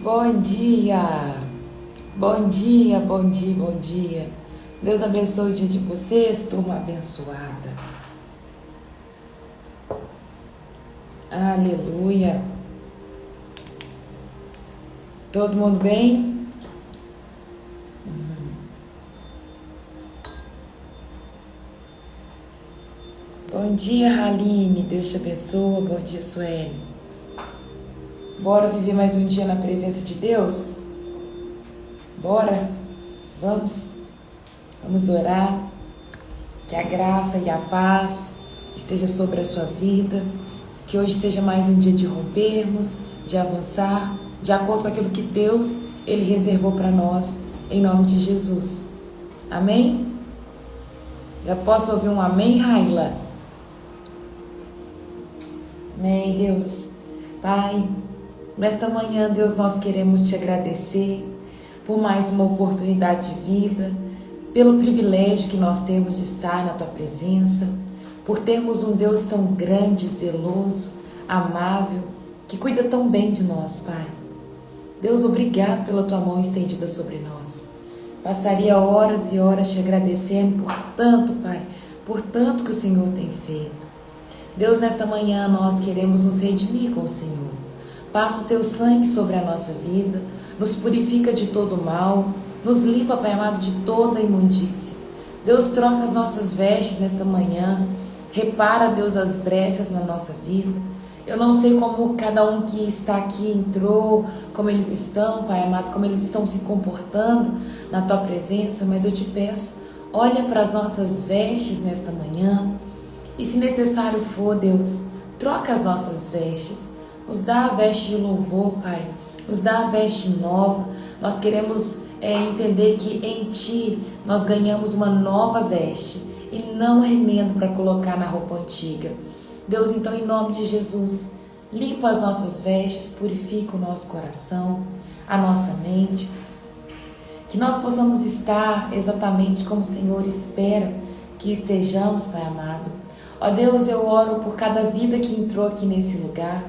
Bom dia, bom dia, bom dia, bom dia. Deus abençoe o dia de vocês, turma abençoada. Aleluia. Todo mundo bem? Bom dia, Haline, Deus te abençoe. Bom dia, Sueli. Bora viver mais um dia na presença de Deus? Bora? Vamos orar. Que a graça e a paz esteja sobre a sua vida. Que hoje seja mais um dia de rompermos, de avançar, de acordo com aquilo que Deus, Ele reservou para nós, em nome de Jesus. Amém? Já posso ouvir um amém, Raila? Amém, Deus. Pai, nesta manhã, Deus, nós queremos te agradecer por mais uma oportunidade de vida, pelo privilégio que nós temos de estar na Tua presença, por termos um Deus tão grande, zeloso, amável, que cuida tão bem de nós, Pai. Deus, obrigado pela Tua mão estendida sobre nós. Passaria horas e horas te agradecendo por tanto, Pai, por tanto que o Senhor tem feito. Deus, nesta manhã nós queremos nos redimir com o Senhor. Passa o Teu sangue sobre a nossa vida, nos purifica de todo mal, nos limpa, Pai amado, de toda imundícia. Deus, troca as nossas vestes nesta manhã, repara, Deus, as brechas na nossa vida. Eu não sei como cada um que está aqui entrou, como eles estão, Pai amado, como eles estão se comportando na Tua presença, mas eu te peço, olha para as nossas vestes nesta manhã e, se necessário for, Deus, troca as nossas vestes, nos dá a veste de louvor, Pai, nos dá a veste nova. Nós queremos entender que em Ti nós ganhamos uma nova veste e não remendo para colocar na roupa antiga. Deus, então, em nome de Jesus, limpa as nossas vestes, purifica o nosso coração, a nossa mente, que nós possamos estar exatamente como o Senhor espera que estejamos, Pai amado. Ó Deus, eu oro por cada vida que entrou aqui nesse lugar.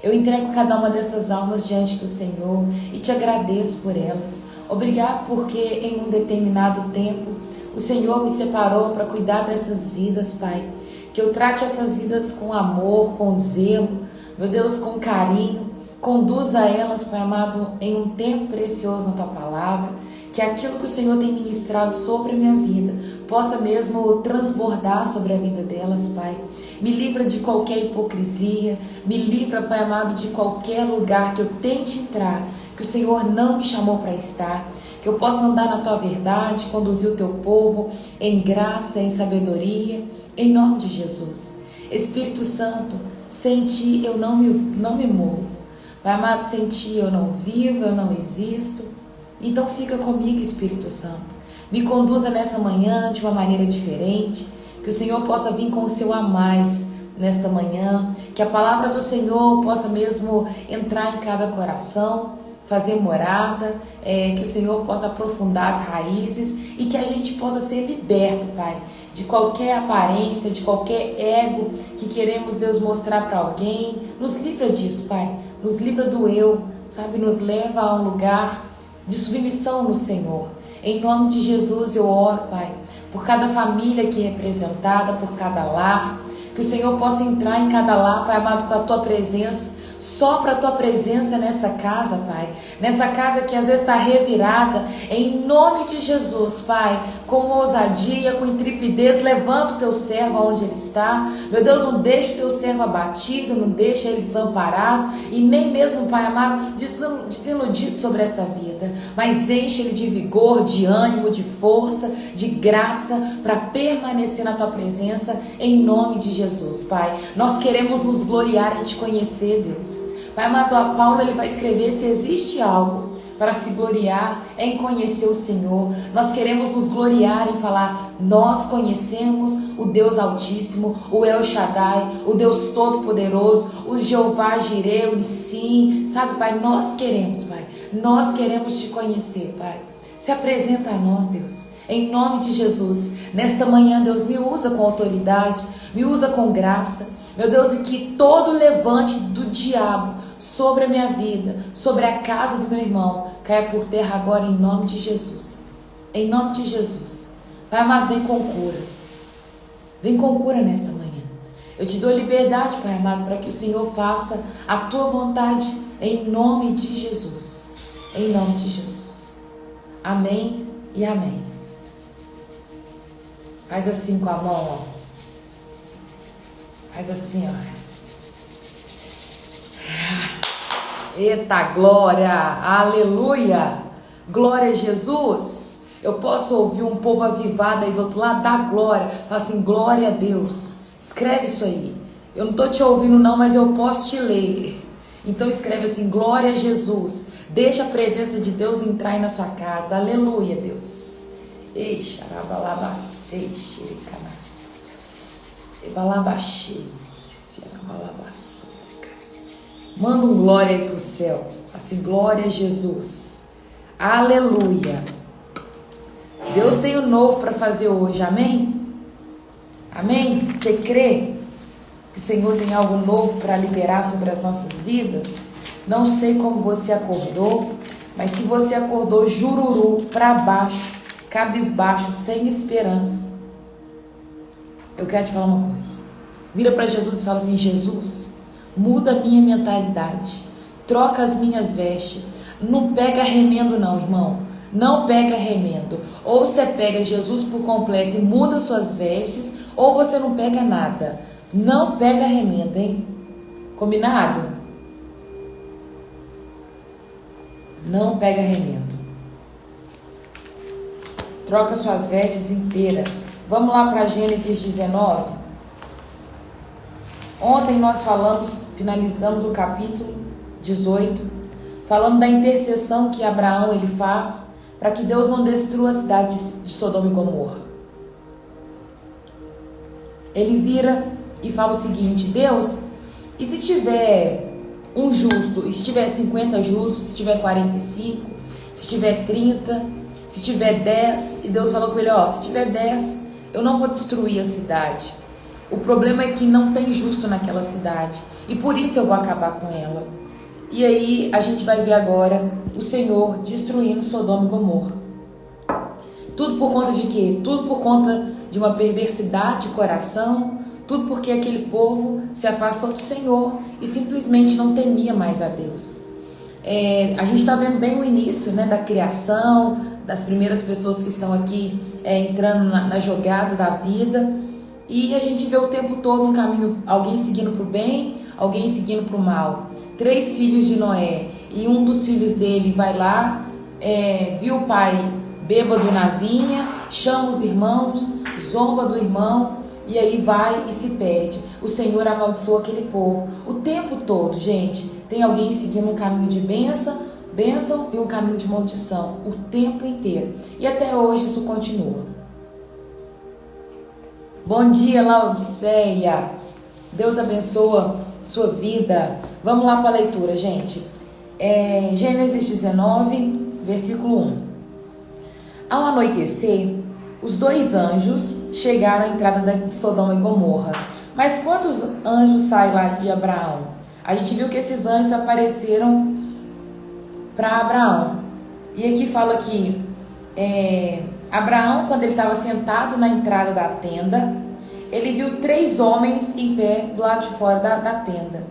Eu entrego cada uma dessas almas diante do Senhor e te agradeço por elas. Obrigado porque em um determinado tempo o Senhor me separou para cuidar dessas vidas, Pai. Que eu trate essas vidas com amor, com zelo, meu Deus, com carinho. Conduza elas, Pai amado, em um tempo precioso na Tua palavra. Que aquilo que o Senhor tem ministrado sobre a minha vida possa mesmo transbordar sobre a vida delas, Pai. Me livra de qualquer hipocrisia, me livra, Pai amado, de qualquer lugar que eu tente entrar, que o Senhor não me chamou para estar. Que eu possa andar na Tua verdade, conduzir o Teu povo em graça, em sabedoria, em nome de Jesus. Espírito Santo, sem Ti eu não me movo. Pai amado, sem Ti eu não vivo, eu não existo. Então fica comigo, Espírito Santo. Me conduza nessa manhã de uma maneira diferente. Que o Senhor possa vir com o Seu a mais nesta manhã. Que a palavra do Senhor possa mesmo entrar em cada coração, fazer morada. Que o Senhor possa aprofundar as raízes e que a gente possa ser liberto, Pai, de qualquer aparência, de qualquer ego que queremos, Deus, mostrar para alguém. Nos livra disso, Pai. Nos livra do eu, sabe? Nos leva a um lugar de submissão no Senhor. Em nome de Jesus eu oro, Pai, por cada família aqui representada, por cada lar, que o Senhor possa entrar em cada lar, Pai amado, com a Tua presença. Sopra a Tua presença nessa casa, Pai, nessa casa que às vezes está revirada. Em nome de Jesus, Pai, com ousadia, com intrepidez, levanta o Teu servo aonde ele está. Meu Deus, não deixa o Teu servo abatido, não deixa ele desamparado e nem mesmo, Pai amado, desiludido sobre essa vida, mas enche ele de vigor, de ânimo, de força, de graça para permanecer na Tua presença, em nome de Jesus, Pai. Nós queremos nos gloriar em Te conhecer, Deus. Pai amado, a Paulo ele vai escrever: se existe algo para se gloriar, é em conhecer o Senhor. Nós queremos nos gloriar em falar: nós conhecemos o Deus Altíssimo, o El Shaddai, o Deus Todo-Poderoso, o Jeová Jireh, o Nissim. Sabe, Pai, nós queremos, Pai, nós queremos Te conhecer, Pai. Se apresenta a nós, Deus, em nome de Jesus. Nesta manhã, Deus, me usa com autoridade, me usa com graça. Meu Deus, e que todo levante do diabo sobre a minha vida, sobre a casa do meu irmão, caia por terra agora em nome de Jesus. Em nome de Jesus. Pai amado, vem com cura. Vem com cura nessa manhã. Eu te dou liberdade, Pai amado, para que o Senhor faça a tua vontade em nome de Jesus. Em nome de Jesus. Amém e amém. Faz assim com a mão, ó. Faz assim, ó. Eita, glória, aleluia, glória a Jesus. Eu posso ouvir um povo avivado aí do outro lado, dá glória. Fala assim, glória a Deus. Escreve isso aí. Eu não estou te ouvindo não, mas eu posso te ler. Então escreve assim, glória a Jesus. Deixa a presença de Deus entrar aí na sua casa. Aleluia, Deus. Ei, xarabalabacei, xericanasto. Ebalabachei, xerabalabaçou. Manda um glória aí pro céu. Assim, glória a Jesus. Aleluia. Deus tem o novo para fazer hoje, amém? Amém? Você crê que o Senhor tem algo novo para liberar sobre as nossas vidas? Não sei como você acordou, mas se você acordou jururu, para baixo, cabisbaixo, sem esperança, eu quero te falar uma coisa. Vira para Jesus e fala assim, Jesus, muda a minha mentalidade, troca as minhas vestes, não pega remendo não, irmão. Não pega remendo. Ou você pega Jesus por completo e muda suas vestes, ou você não pega nada. Não pega remendo, hein? Combinado? Não pega remendo. Troca suas vestes inteiras. Vamos lá para Gênesis 19. Ontem nós finalizamos o capítulo 18, falando da intercessão que Abraão ele faz para que Deus não destrua a cidade de Sodoma e Gomorra. Ele vira e fala o seguinte, Deus, e se tiver um justo, e se tiver 50 justos, se tiver 45, se tiver 30, se tiver 10, e Deus falou com ele, ó, se tiver 10, eu não vou destruir a cidade. O problema é que não tem justo naquela cidade, e por isso eu vou acabar com ela. E aí a gente vai ver agora o Senhor destruindo Sodoma e Gomorra. Tudo por conta de quê? Tudo por conta de uma perversidade de coração, tudo porque aquele povo se afastou do Senhor e simplesmente não temia mais a Deus. A gente está vendo bem o início, né, da criação, das primeiras pessoas que estão aqui entrando na jogada da vida, e a gente vê o tempo todo um caminho, alguém seguindo para o bem, alguém seguindo para o mal. 3 filhos de Noé, e um dos filhos dele vai lá, viu o pai bêbado na vinha, chama os irmãos, zomba do irmão, e aí vai e se perde. O Senhor amaldiçoou aquele povo. O tempo todo, gente, tem alguém seguindo um caminho de bênção e um caminho de maldição. O tempo inteiro. E até hoje isso continua. Bom dia, Laodiceia. Deus abençoa sua vida. Vamos lá para a leitura, gente. Gênesis 19, versículo 1. Ao anoitecer, os 2 anjos chegaram à entrada de Sodoma e Gomorra. Mas quantos anjos saem lá de Abraão? A gente viu que esses anjos apareceram para Abraão. E aqui fala que Abraão, quando ele estava sentado na entrada da tenda, ele viu 3 homens em pé do lado de fora da tenda.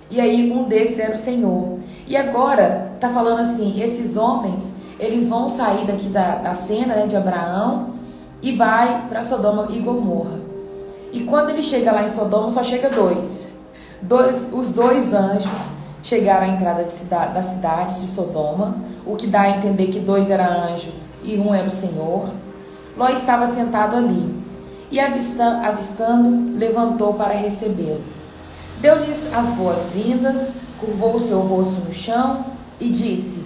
E aí um desses era o Senhor. E agora está falando assim, esses homens, eles vão sair daqui da cena, né, de Abraão, e vai para Sodoma e Gomorra. E quando ele chega lá em Sodoma, só chega 2. Os 2 anjos chegaram à entrada da cidade de Sodoma, o que dá a entender que 2 era anjo e 1 era o Senhor. Ló estava sentado ali, e avistando, levantou para recebê-lo. Deu-lhes as boas-vindas, curvou o seu rosto no chão e disse: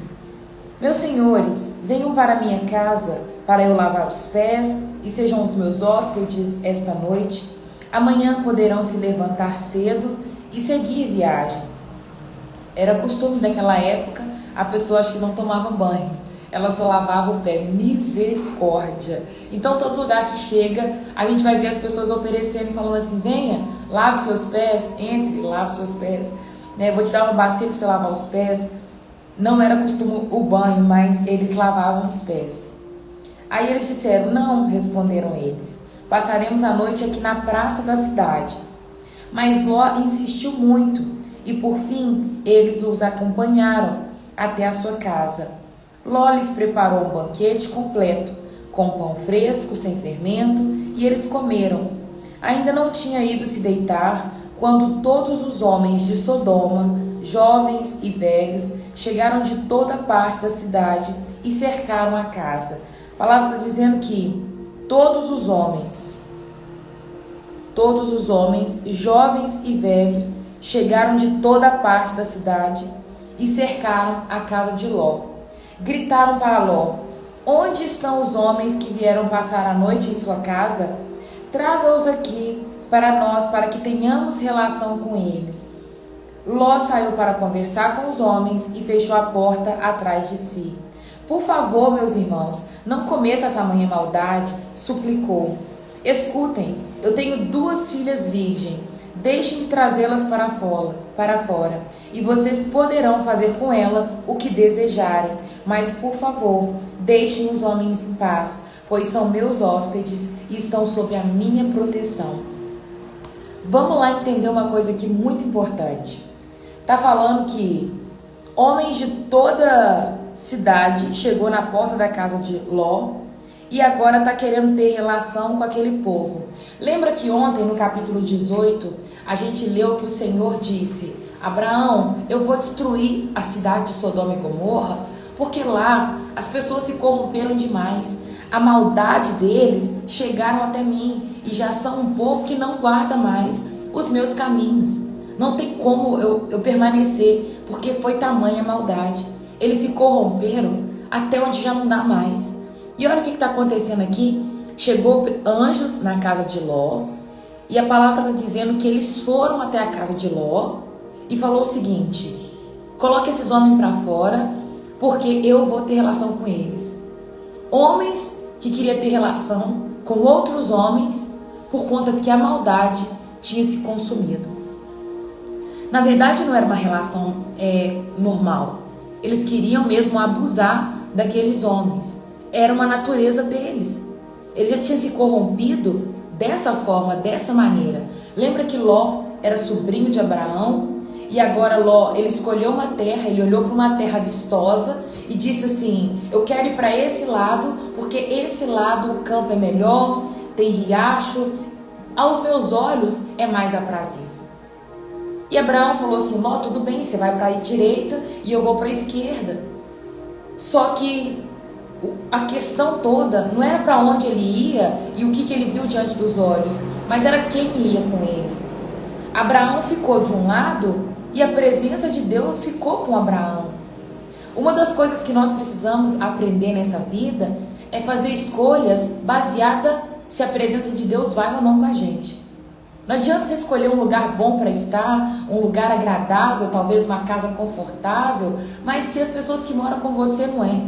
Meus senhores, venham para minha casa, para eu lavar os pés, e sejam os meus hóspedes esta noite. Amanhã poderão se levantar cedo e seguir viagem. Era costume naquela época, a pessoa acho que não tomava banho, ela só lavava o pé. Misericórdia! Então todo lugar que chega, a gente vai ver as pessoas oferecendo, falando assim, venha, lave seus pés, entre, lave seus pés. né? Vou te dar uma bacia para você lavar os pés. Não era costume o banho, mas eles lavavam os pés. Aí eles disseram: não, responderam eles, passaremos a noite aqui na praça da cidade. Mas Ló insistiu muito e por fim eles os acompanharam até a sua casa. Ló lhes preparou um banquete completo, com pão fresco, sem fermento, e eles comeram. Ainda não tinha ido se deitar quando todos os homens de Sodoma, jovens e velhos, chegaram de toda parte da cidade e cercaram a casa. A palavra está dizendo que todos os homens, jovens e velhos, chegaram de toda parte da cidade e cercaram a casa de Ló. Gritaram para Ló: onde estão os homens que vieram passar a noite em sua casa? Traga-os aqui para nós, para que tenhamos relação com eles. Ló saiu para conversar com os homens e fechou a porta atrás de si. Por favor, meus irmãos, não cometa tamanha maldade, suplicou. Escutem, eu tenho 2 filhas virgens. Deixem trazê-las para fora, e vocês poderão fazer com ela o que desejarem. Mas, por favor, deixem os homens em paz, pois são meus hóspedes e estão sob a minha proteção. Vamos lá entender uma coisa aqui muito importante. Está falando que homens de toda cidade chegou na porta da casa de Ló e agora está querendo ter relação com aquele povo. Lembra que ontem, no capítulo 18, a gente leu que o Senhor disse: Abraão, eu vou destruir a cidade de Sodoma e Gomorra, porque lá as pessoas se corromperam demais. A maldade deles chegaram até mim e já são um povo que não guarda mais os meus caminhos. Não tem como eu permanecer, porque foi tamanha maldade. Eles se corromperam até onde já não dá mais. E olha o que está acontecendo aqui. Chegou anjos na casa de Ló, e a palavra está dizendo que eles foram até a casa de Ló e falou o seguinte: coloque esses homens para fora, porque eu vou ter relação com eles. Homens que queriam ter relação com outros homens por conta que a maldade tinha se consumido. Na verdade, não era uma relação normal. Eles queriam mesmo abusar daqueles homens. Era uma natureza deles. Ele já tinha se corrompido dessa forma, dessa maneira. Lembra que Ló era sobrinho de Abraão? E agora Ló, ele escolheu uma terra, ele olhou para uma terra vistosa e disse assim: eu quero ir para esse lado, porque esse lado o campo é melhor, tem riacho, aos meus olhos é mais aprazível. E Abraão falou assim: Ló, tudo bem, você vai para a direita e eu vou para a esquerda. Só que a questão toda não era para onde ele ia e o que ele viu diante dos olhos, mas era quem ia com ele. Abraão ficou de um lado e a presença de Deus ficou com Abraão. Uma das coisas que nós precisamos aprender nessa vida é fazer escolhas baseada se a presença de Deus vai ou não com a gente. Não adianta você escolher um lugar bom para estar, um lugar agradável, talvez uma casa confortável, mas se as pessoas que moram com você não é.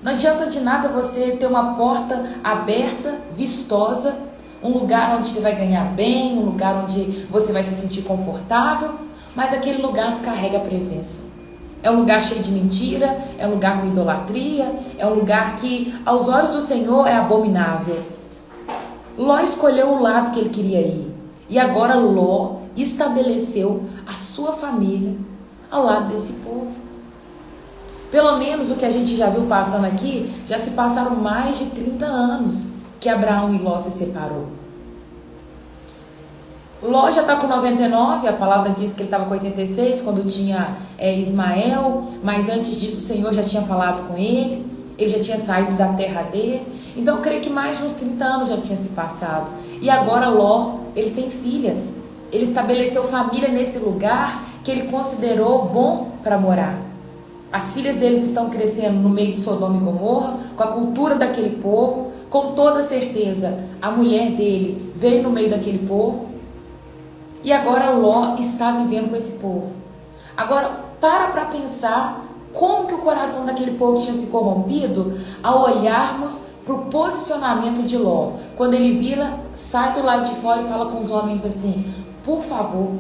Não adianta de nada você ter uma porta aberta, vistosa, um lugar onde você vai ganhar bem, um lugar onde você vai se sentir confortável, mas aquele lugar não carrega a presença. É um lugar cheio de mentira, é um lugar com idolatria, é um lugar que aos olhos do Senhor é abominável. Ló escolheu o lado que ele queria ir. E agora Ló estabeleceu a sua família ao lado desse povo. Pelo menos o que a gente já viu passando aqui, já se passaram mais de 30 anos que Abraão e Ló se separou. Ló já está com 99, a palavra diz que ele estava com 86 quando tinha Ismael, mas antes disso o Senhor já tinha falado com ele já tinha saído da terra dele. Então eu creio que mais de uns 30 anos já tinha se passado. E agora Ló, ele tem filhas. Ele estabeleceu família nesse lugar que ele considerou bom para morar. As filhas deles estão crescendo no meio de Sodoma e Gomorra, com a cultura daquele povo. Com toda certeza, a mulher dele veio no meio daquele povo. E agora Ló está vivendo com esse povo. Agora, para pensar como que o coração daquele povo tinha se corrompido ao olharmos para o posicionamento de Ló. Quando ele vira, sai do lado de fora e fala com os homens assim: por favor,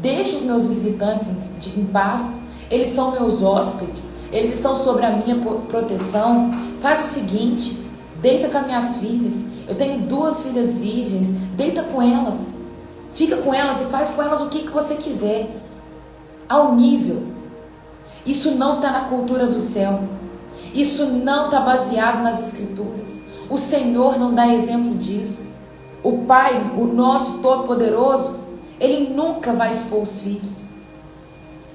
Deixa os meus visitantes em paz. Eles são meus hóspedes. Eles estão sob a minha proteção. Faz o seguinte, deita com as minhas filhas. Eu tenho 2 filhas virgens. Deita com elas. Fica com elas e faz com elas o que você quiser. Ao nível. Isso não está na cultura do céu. Isso não está baseado nas escrituras. O Senhor não dá exemplo disso. O Pai, o nosso Todo-Poderoso, Ele nunca vai expor os filhos.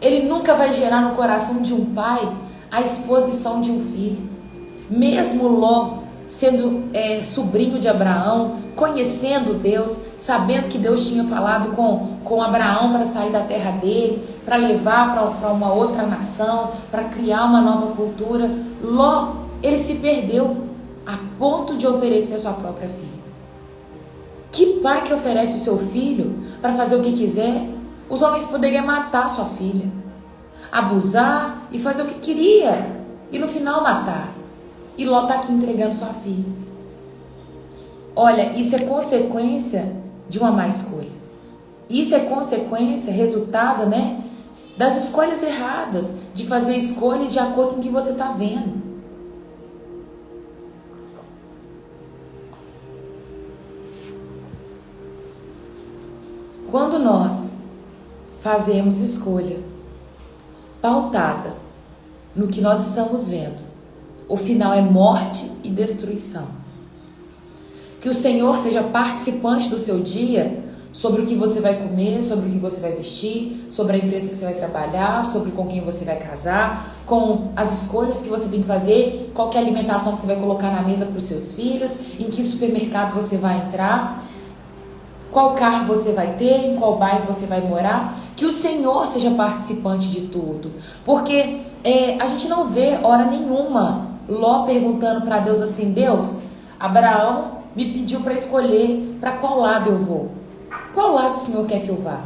Ele nunca vai gerar no coração de um pai a exposição de um filho. Mesmo Ló, sendo sobrinho de Abraão, conhecendo Deus, sabendo que Deus tinha falado com Abraão para sair da terra dele, para levar para uma outra nação, para criar uma nova cultura, Ló, ele se perdeu a ponto de oferecer a sua própria filha. Que pai que oferece o seu filho para fazer o que quiser? Os homens poderiam matar sua filha, abusar e fazer o que queria, e no final matar. E Ló está aqui entregando sua filha. Olha, isso é consequência de uma má escolha. Isso é consequência, resultado, das escolhas erradas, de fazer escolha de acordo com o que você está vendo. Quando nós fazemos escolha pautada no que nós estamos vendo, o final é morte e destruição. Que o Senhor seja participante do seu dia, sobre o que você vai comer, sobre o que você vai vestir, sobre a empresa que você vai trabalhar, sobre com quem você vai casar, com as escolhas que você tem que fazer, qual que é a alimentação que você vai colocar na mesa para os seus filhos, em que supermercado você vai entrar, qual carro você vai ter, em qual bairro você vai morar. Que o Senhor seja participante de tudo. Porque a gente não vê hora nenhuma Ló perguntando para Deus assim: Deus, Abraão me pediu para escolher para qual lado eu vou. Qual lado o Senhor quer que eu vá?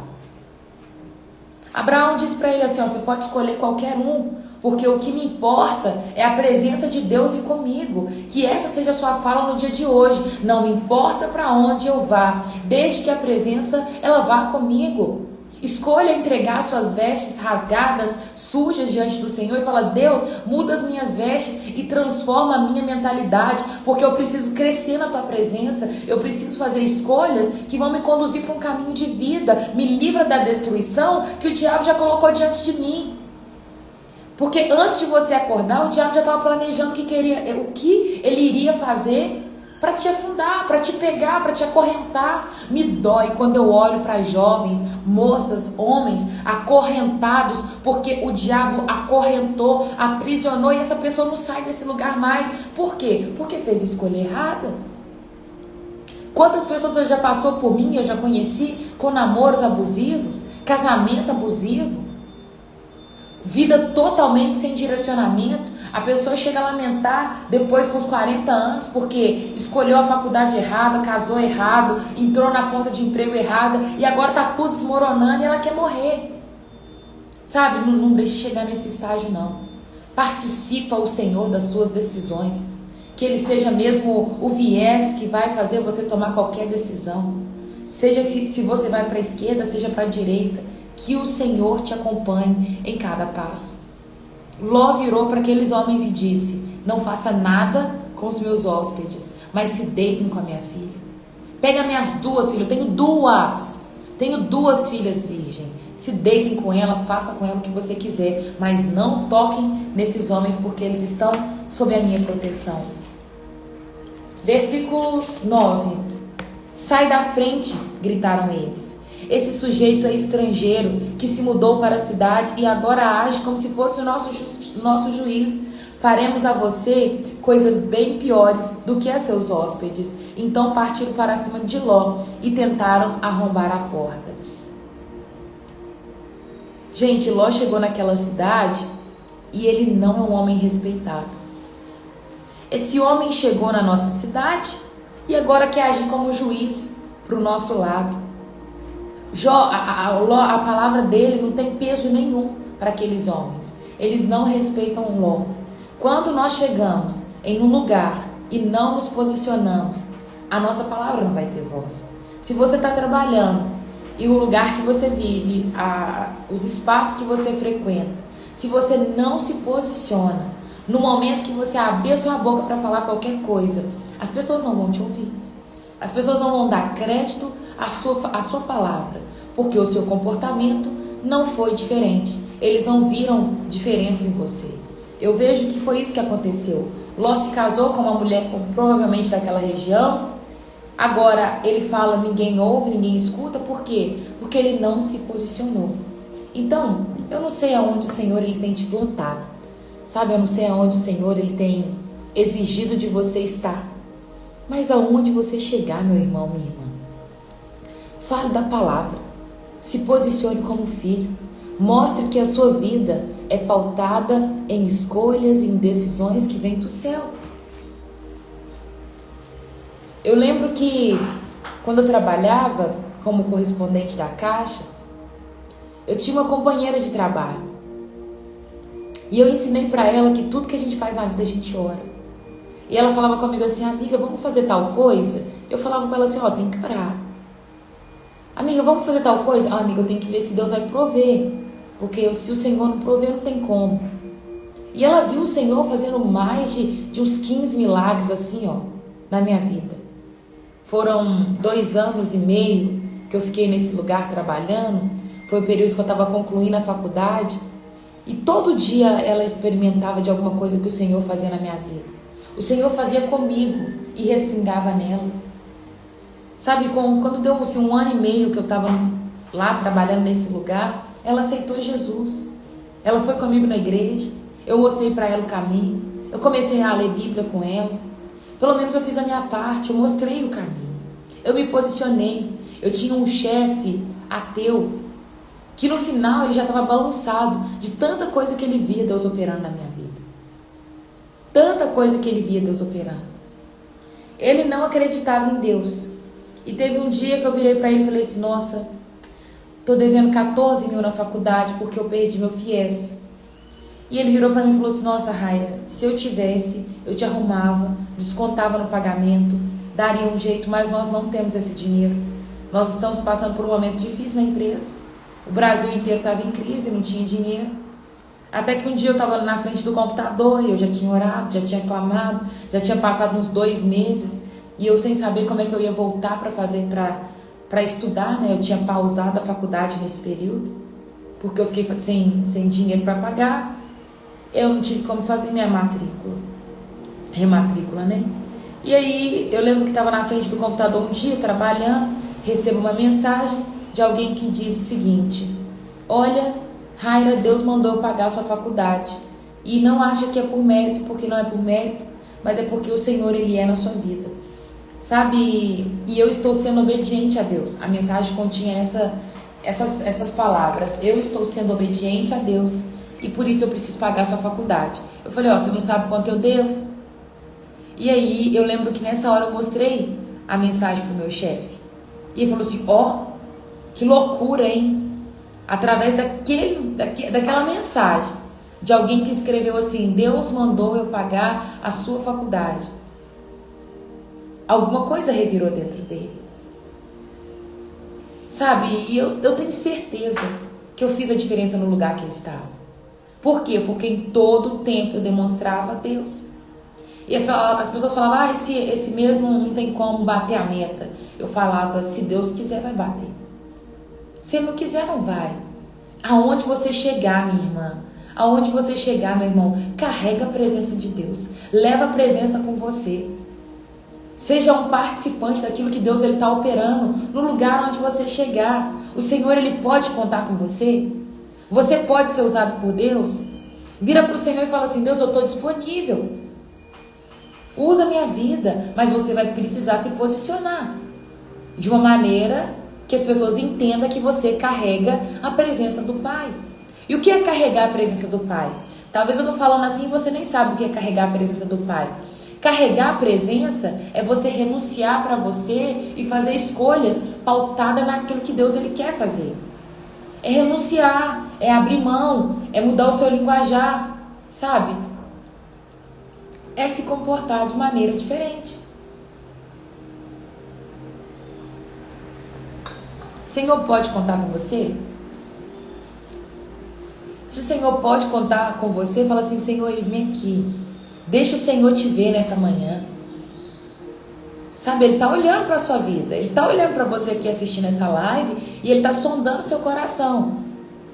Abraão disse para ele assim: você pode escolher qualquer um, porque o que me importa é a presença de Deus comigo. Que essa seja a sua fala no dia de hoje. Não me importa para onde eu vá, desde que a presença ela vá comigo. Escolha entregar suas vestes rasgadas, sujas diante do Senhor e fala: Deus, muda as minhas vestes e transforma a minha mentalidade, porque eu preciso crescer na tua presença, eu preciso fazer escolhas que vão me conduzir para um caminho de vida, me livra da destruição que o diabo já colocou diante de mim. Porque antes de você acordar, o diabo já estava planejando o que ele iria fazer para te afundar, para te pegar, para te acorrentar. Me dói quando eu olho para jovens, moças, homens acorrentados, porque o diabo acorrentou, aprisionou e essa pessoa não sai desse lugar mais. Por quê? Porque fez escolha errada. Quantas pessoas já passou por mim, eu já conheci, com namoros abusivos, casamento abusivo, vida totalmente sem direcionamento. A pessoa chega a lamentar depois com os 40 anos porque escolheu a faculdade errada, casou errado, entrou na porta de emprego errada e agora está tudo desmoronando e ela quer morrer. Sabe, não deixe chegar nesse estágio não. Participa o Senhor das suas decisões. Que Ele seja mesmo o viés que vai fazer você tomar qualquer decisão. Seja que se você vai para a esquerda, seja para a direita. Que o Senhor te acompanhe em cada passo. Ló virou para aqueles homens e disse: não faça nada com os meus hóspedes, mas se deitem com a minha filha. Pega minhas 2 filhas, eu tenho duas filhas virgens. Se deitem com ela, faça com ela o que você quiser, mas não toquem nesses homens, porque eles estão sob a minha proteção. Versículo 9. Sai da frente, gritaram eles. Esse sujeito é estrangeiro que se mudou para a cidade e agora age como se fosse o nosso juiz. Faremos a você coisas bem piores do que a seus hóspedes. Então partiram para cima de Ló e tentaram arrombar a porta. Gente, Ló chegou naquela cidade e ele não é um homem respeitado. Esse homem chegou na nossa cidade e agora quer agir como juiz para o nosso lado. A palavra dele não tem peso nenhum para aqueles homens. Eles não respeitam Ló. Quando nós chegamos em um lugar e não nos posicionamos, a nossa palavra não vai ter voz. Se você está trabalhando e o lugar que você vive, os espaços que você frequenta, se você não se posiciona, no momento que você abrir a sua boca para falar qualquer coisa, as pessoas não vão te ouvir. As pessoas não vão dar crédito à sua palavra, porque o seu comportamento não foi diferente. Eles não viram diferença em você. Eu vejo que foi isso que aconteceu. Ló se casou com uma mulher provavelmente daquela região. Agora ele fala, ninguém ouve, ninguém escuta. Por quê? Porque ele não se posicionou. Então, eu não sei aonde o Senhor ele tem te plantado. Sabe, eu não sei aonde o Senhor ele tem exigido de você estar. Mas aonde você chegar, meu irmão, minha irmã, fale da palavra. Se posicione como filho. Mostre que a sua vida é pautada em escolhas e em decisões que vêm do céu. Eu lembro que quando eu trabalhava como correspondente da Caixa, eu tinha uma companheira de trabalho. E eu ensinei para ela que tudo que a gente faz na vida a gente ora. E ela falava comigo assim, amiga, vamos fazer tal coisa? Eu falava com ela assim, tem que orar. Amiga, vamos fazer tal coisa? Amiga, eu tenho que ver se Deus vai prover. Porque se o Senhor não prover, não tem como. E ela viu o Senhor fazendo mais de uns 15 milagres assim, na minha vida. Foram 2 anos e meio que eu fiquei nesse lugar trabalhando. Foi o período que eu estava concluindo a faculdade. E todo dia ela experimentava de alguma coisa que o Senhor fazia na minha vida. O Senhor fazia comigo e respingava nela. Sabe, quando deu assim, 1 ano e meio que eu estava lá trabalhando nesse lugar, ela aceitou Jesus. Ela foi comigo na igreja. Eu mostrei para ela o caminho. Eu comecei a ler Bíblia com ela. Pelo menos eu fiz a minha parte. Eu mostrei o caminho. Eu me posicionei. Eu tinha um chefe ateu que no final ele já estava balançado de tanta coisa que ele via Deus operando na minha vida. Tanta coisa que ele via Deus operando. Ele não acreditava em Deus. E teve um dia que eu virei para ele e falei assim, nossa, tô devendo 14 mil na faculdade porque eu perdi meu FIES. E ele virou para mim e falou assim, nossa, Raira, se eu tivesse, eu te arrumava, descontava no pagamento, daria um jeito, mas nós não temos esse dinheiro. Nós estamos passando por um momento difícil na empresa. O Brasil inteiro estava em crise, não tinha dinheiro. Até que um dia eu estava na frente do computador e eu já tinha orado, já tinha clamado, já tinha passado uns 2 meses e eu sem saber como é que eu ia voltar para fazer, para estudar, né? Eu tinha pausado a faculdade nesse período, porque eu fiquei sem dinheiro para pagar. Eu não tive como fazer minha rematrícula, né? E aí eu lembro que estava na frente do computador um dia trabalhando, recebo uma mensagem de alguém que diz o seguinte, olha, Raira, Deus mandou eu pagar a sua faculdade. E não acha que é por mérito, porque não é por mérito, mas é porque o Senhor, Ele é na sua vida. Sabe? E eu estou sendo obediente a Deus. A mensagem continha essas palavras. Eu estou sendo obediente a Deus e por isso eu preciso pagar a sua faculdade. Eu falei, você não sabe quanto eu devo? E aí eu lembro que nessa hora eu mostrei a mensagem pro meu chefe. E ele falou assim, que loucura, hein? Através daquela mensagem de alguém que escreveu assim, Deus mandou eu pagar a sua faculdade. Alguma coisa revirou dentro dele. Sabe? E eu tenho certeza que eu fiz a diferença no lugar que eu estava. Por quê? Porque em todo tempo eu demonstrava a Deus. E as pessoas falavam, esse mesmo não tem como bater a meta. Eu falava, se Deus quiser vai bater. Se Ele não quiser não vai. Aonde você chegar, minha irmã, aonde você chegar, meu irmão, carrega a presença de Deus. Leva a presença com você. Seja um participante daquilo que Deus está operando no lugar onde você chegar. O Senhor, Ele pode contar com você. Você pode ser usado por Deus. Vira para o Senhor e fala assim, Deus, eu estou disponível. Usa a minha vida, mas você vai precisar se posicionar de uma maneira que as pessoas entendam que você carrega a presença do Pai. E o que é carregar a presença do Pai? Talvez eu estou falando assim e você nem sabe o que é carregar a presença do Pai. Carregar a presença é você renunciar para você e fazer escolhas pautadas naquilo que Deus Ele quer fazer. É renunciar, é abrir mão, é mudar o seu linguajar, sabe? É se comportar de maneira diferente. Senhor pode contar com você? Se o Senhor pode contar com você, fala assim: Senhor, eis-me aqui. Deixa o Senhor te ver nessa manhã. Sabe, Ele está olhando para a sua vida. Ele está olhando para você aqui assistindo essa live e Ele está sondando o seu coração.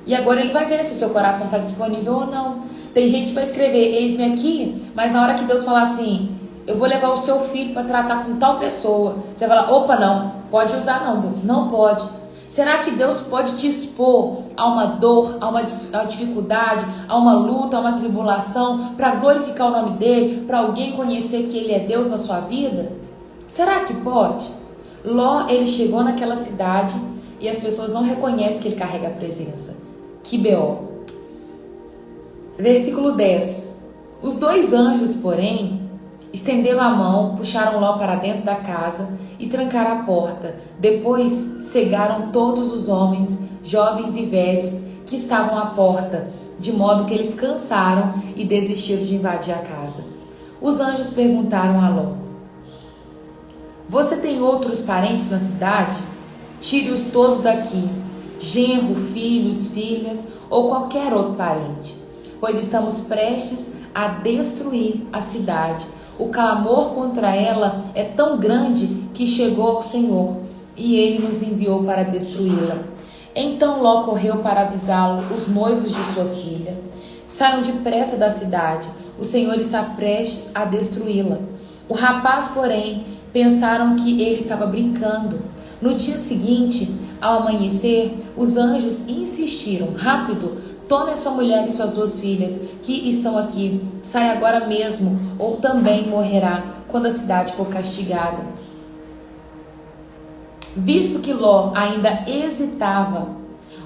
E agora Ele vai ver se o seu coração está disponível ou não. Tem gente que vai escrever: eis-me aqui, mas na hora que Deus falar assim: eu vou levar o seu filho para tratar com tal pessoa, você vai falar: opa, não, pode usar não, Deus, não pode. Será que Deus pode te expor a uma dor, a uma dificuldade, a uma luta, a uma tribulação, para glorificar o nome dEle, para alguém conhecer que Ele é Deus na sua vida? Será que pode? Ló, ele chegou naquela cidade e as pessoas não reconhecem que ele carrega a presença. Que B.O. Versículo 10. Os 2 anjos, porém, estenderam a mão, puxaram Ló para dentro da casa e trancaram a porta. Depois cegaram todos os homens, jovens e velhos, que estavam à porta, de modo que eles cansaram e desistiram de invadir a casa. Os anjos perguntaram a Ló: você tem outros parentes na cidade? Tire-os todos daqui, genro, filhos, filhas ou qualquer outro parente, pois estamos prestes a destruir a cidade. O clamor contra ela é tão grande que chegou ao Senhor, e Ele nos enviou para destruí-la. Então Ló correu para avisá-lo, os noivos de sua filha: saiam depressa da cidade, o Senhor está prestes a destruí-la. O rapaz, porém, pensaram que ele estava brincando. No dia seguinte, ao amanhecer, os anjos insistiram: rápido, tome a sua mulher e suas 2 filhas que estão aqui, sai agora mesmo, ou também morrerá quando a cidade for castigada. Visto que Ló ainda hesitava,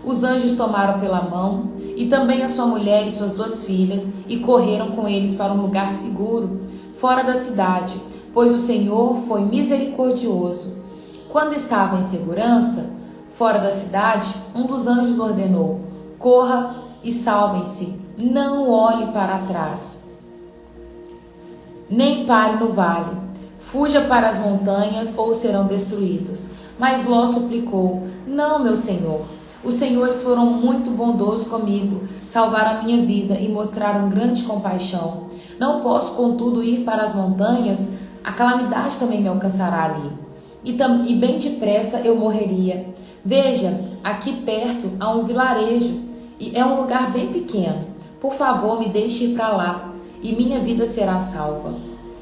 os anjos tomaram pela mão e também a sua mulher e suas 2 filhas e correram com eles para um lugar seguro, fora da cidade, pois o Senhor foi misericordioso. Quando estava em segurança, fora da cidade, um dos anjos ordenou: corra e salvem-se, não olhe para trás, nem pare no vale, fuja para as montanhas ou serão destruídos. Mas Ló suplicou: não, meu senhor, os senhores foram muito bondosos comigo, salvaram a minha vida e mostraram grande compaixão. Não posso, contudo, ir para as montanhas, a calamidade também me alcançará ali, e bem depressa eu morreria. Veja, aqui perto há um vilarejo, e é um lugar bem pequeno. Por favor, me deixe ir para lá, e minha vida será salva.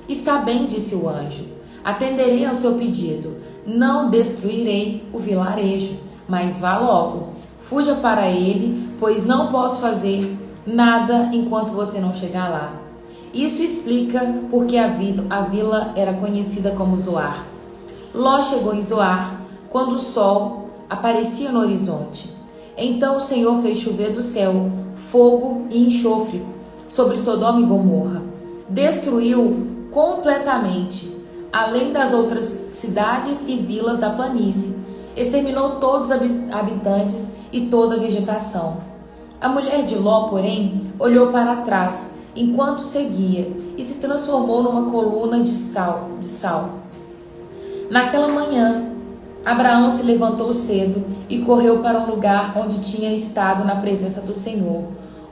Está bem, disse o anjo, atenderei ao seu pedido. Não destruirei o vilarejo, mas vá logo, fuja para ele, pois não posso fazer nada enquanto você não chegar lá. Isso explica porque a vila era conhecida como Zoar. Ló chegou em Zoar quando o sol aparecia no horizonte. Então o Senhor fez chover do céu fogo e enxofre sobre Sodoma e Gomorra. Destruiu completamente, além das outras cidades e vilas da planície. Exterminou todos os habitantes e toda a vegetação. A mulher de Ló, porém, olhou para trás enquanto seguia e se transformou numa coluna de sal. Naquela manhã, Abraão se levantou cedo e correu para um lugar onde tinha estado na presença do Senhor.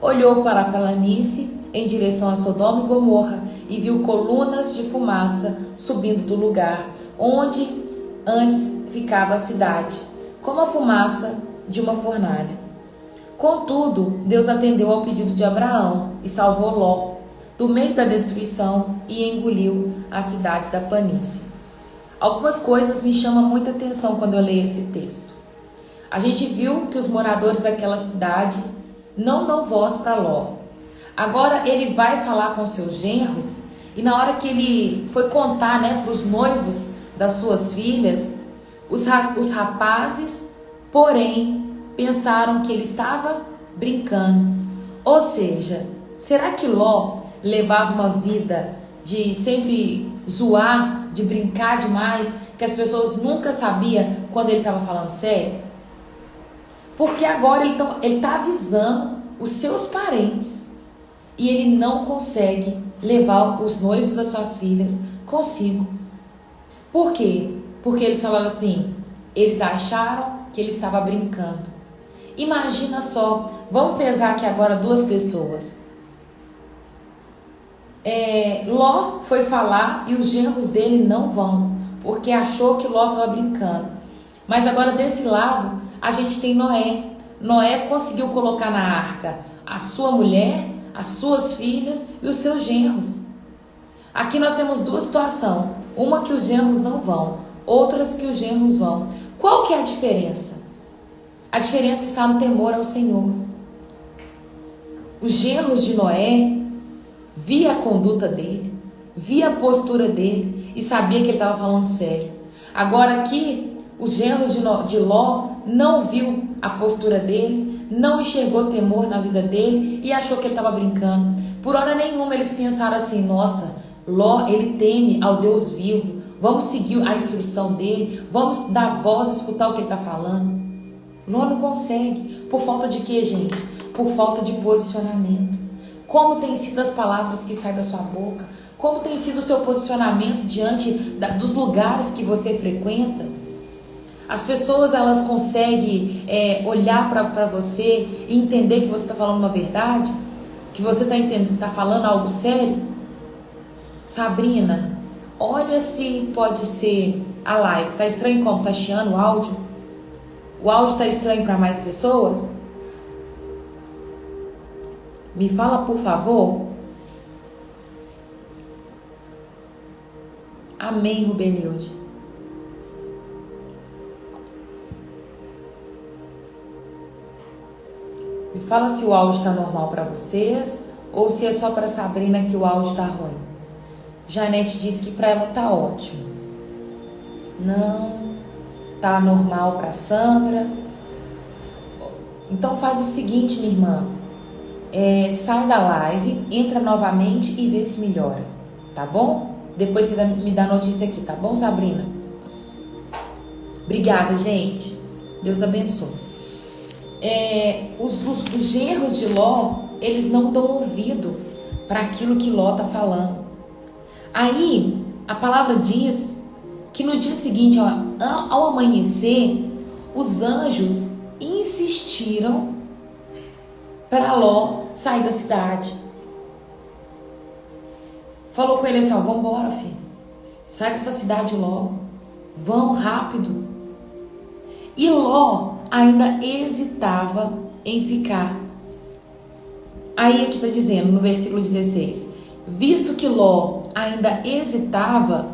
Olhou para a planície em direção a Sodoma e Gomorra e viu colunas de fumaça subindo do lugar onde antes ficava a cidade, como a fumaça de uma fornalha. Contudo, Deus atendeu ao pedido de Abraão e salvou Ló do meio da destruição e engoliu as cidades da planície. Algumas coisas me chamam muita atenção quando eu leio esse texto. A gente viu que os moradores daquela cidade não dão voz para Ló. Agora ele vai falar com seus genros e na hora que ele foi contar, para os noivos das suas filhas, os rapazes, porém, pensaram que ele estava brincando. Ou seja, será que Ló levava uma vida de sempre zoar, de brincar demais, que as pessoas nunca sabiam quando ele estava falando sério? Porque agora ele está avisando os seus parentes e ele não consegue levar os noivos das suas filhas consigo. Por quê? Porque eles falaram assim, eles acharam que que ele estava brincando. Imagina só, vamos pesar aqui agora duas pessoas. Ló foi falar e os genros dele não vão, porque achou que Ló estava brincando. Mas agora desse lado, a gente tem Noé. Noé conseguiu colocar na arca a sua mulher, as suas filhas e os seus genros. Aqui nós temos duas situações. Uma que os genros não vão, outras que os genros vão. Qual que é a diferença? A diferença está no temor ao Senhor. Os genros de Noé via a conduta dele, via a postura dele e sabia que ele estava falando sério. Agora aqui, os genros de Ló não viu a postura dele, não enxergou temor na vida dele e achou que ele estava brincando. Por hora nenhuma eles pensaram assim: nossa, Ló, ele teme ao Deus vivo, vamos seguir a instrução dele, vamos dar voz e escutar o que ele está falando. Ló não consegue. Por falta de quê, gente? Por falta de posicionamento. Como tem sido as palavras que saem da sua boca? Como tem sido o seu posicionamento diante dos lugares que você frequenta? As pessoas, elas conseguem olhar para você e entender que você está falando uma verdade? Que você está falando algo sério? Sabrina, olha se pode ser a live. Tá estranho como? Tá chiando o áudio? O áudio tá estranho para mais pessoas? Me fala, por favor. Amém, Rubenilde. Me fala se o áudio está normal para vocês ou se é só para Sabrina que o áudio está ruim. Janete disse que para ela tá ótimo. Não, tá normal para Sandra. Então faz o seguinte, minha irmã. Sai da live, entra novamente e vê se melhora, tá bom? Depois você me dá notícia aqui, tá bom, Sabrina? Obrigada, gente. Deus abençoe. Os genros de Ló, eles não dão ouvido para aquilo que Ló tá falando. Aí, a palavra diz que no dia seguinte, ao amanhecer, os anjos insistiram para Ló sair da cidade. Falou com ele assim: vamos embora, filho. Sai dessa cidade logo. Vão rápido. E Ló ainda hesitava em ficar. Aí aqui está dizendo, no versículo 16: visto que Ló ainda hesitava,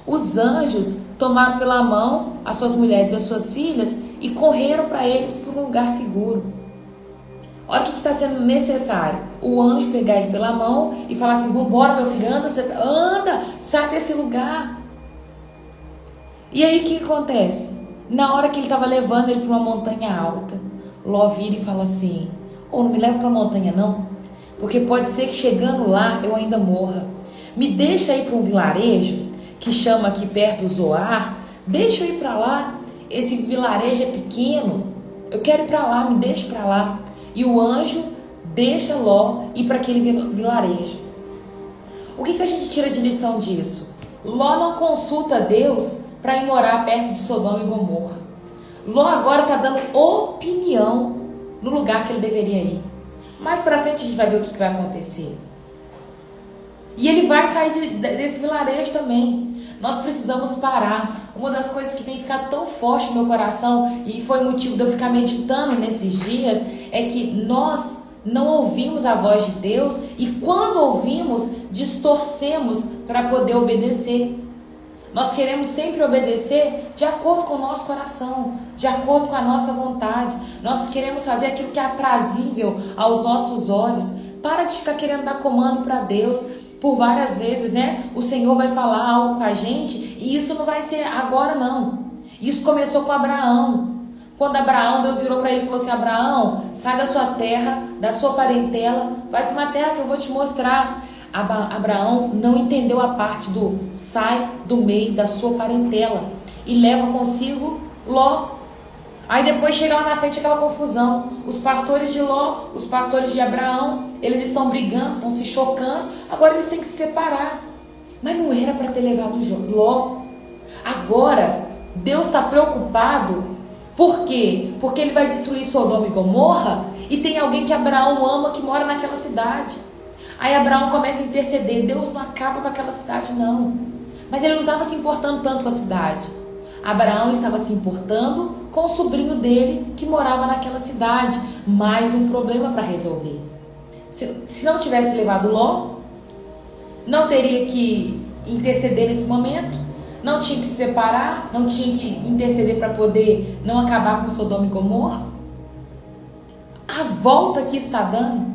os anjos tomaram pela mão as suas mulheres e as suas filhas e correram para eles para um lugar seguro. Olha o que está sendo necessário. O anjo pegar ele pela mão e falar assim: vambora, meu filho, anda, sai desse lugar. E aí o que acontece? Na hora que ele estava levando ele para uma montanha alta, Ló vira e fala assim: não me leva para a montanha não, porque pode ser que chegando lá eu ainda morra. Me deixa ir para um vilarejo que chama aqui perto Zoar. Deixa eu ir para lá. Esse vilarejo é pequeno, eu quero ir para lá, me deixa para lá. E o anjo deixa Ló ir para aquele vilarejo. O que a gente tira de lição disso? Ló não consulta Deus para ir morar perto de Sodoma e Gomorra. Ló agora está dando opinião no lugar que ele deveria ir. Mais para frente a gente vai ver o que vai acontecer. E ele vai sair desse vilarejo também. Nós precisamos parar. Uma das coisas que tem ficado tão forte no meu coração, e foi motivo de eu ficar meditando nesses dias, é que nós não ouvimos a voz de Deus e quando ouvimos, distorcemos para poder obedecer. Nós queremos sempre obedecer de acordo com o nosso coração, de acordo com a nossa vontade. Nós queremos fazer aquilo que é aprazível aos nossos olhos. Para de ficar querendo dar comando para Deus. Por várias vezes, né? O Senhor vai falar algo com a gente e isso não vai ser agora, não. Isso começou com Abraão. Quando Abraão, Deus virou para ele e falou assim: Abraão, sai da sua terra, da sua parentela, vai para uma terra que eu vou te mostrar. Abraão não entendeu a parte do sai do meio da sua parentela e leva consigo Ló. Aí depois chega lá na frente aquela confusão. Os pastores de Ló, os pastores de Abraão, eles estão brigando, estão se chocando. Agora eles têm que se separar. Mas não era para ter levado Ló. Agora, Deus está preocupado Por quê? Porque ele vai destruir Sodoma e Gomorra e tem alguém que Abraão ama que mora naquela cidade. Aí Abraão começa a interceder. Deus não acaba com aquela cidade, não. Mas ele não estava se importando tanto com a cidade. Abraão estava se importando com o sobrinho dele que morava naquela cidade. Mais um problema para resolver. Se não tivesse levado Ló, não teria que interceder nesse momento. Não tinha que se separar, não tinha que interceder para poder não acabar com Sodoma e Gomorra. A volta que está dando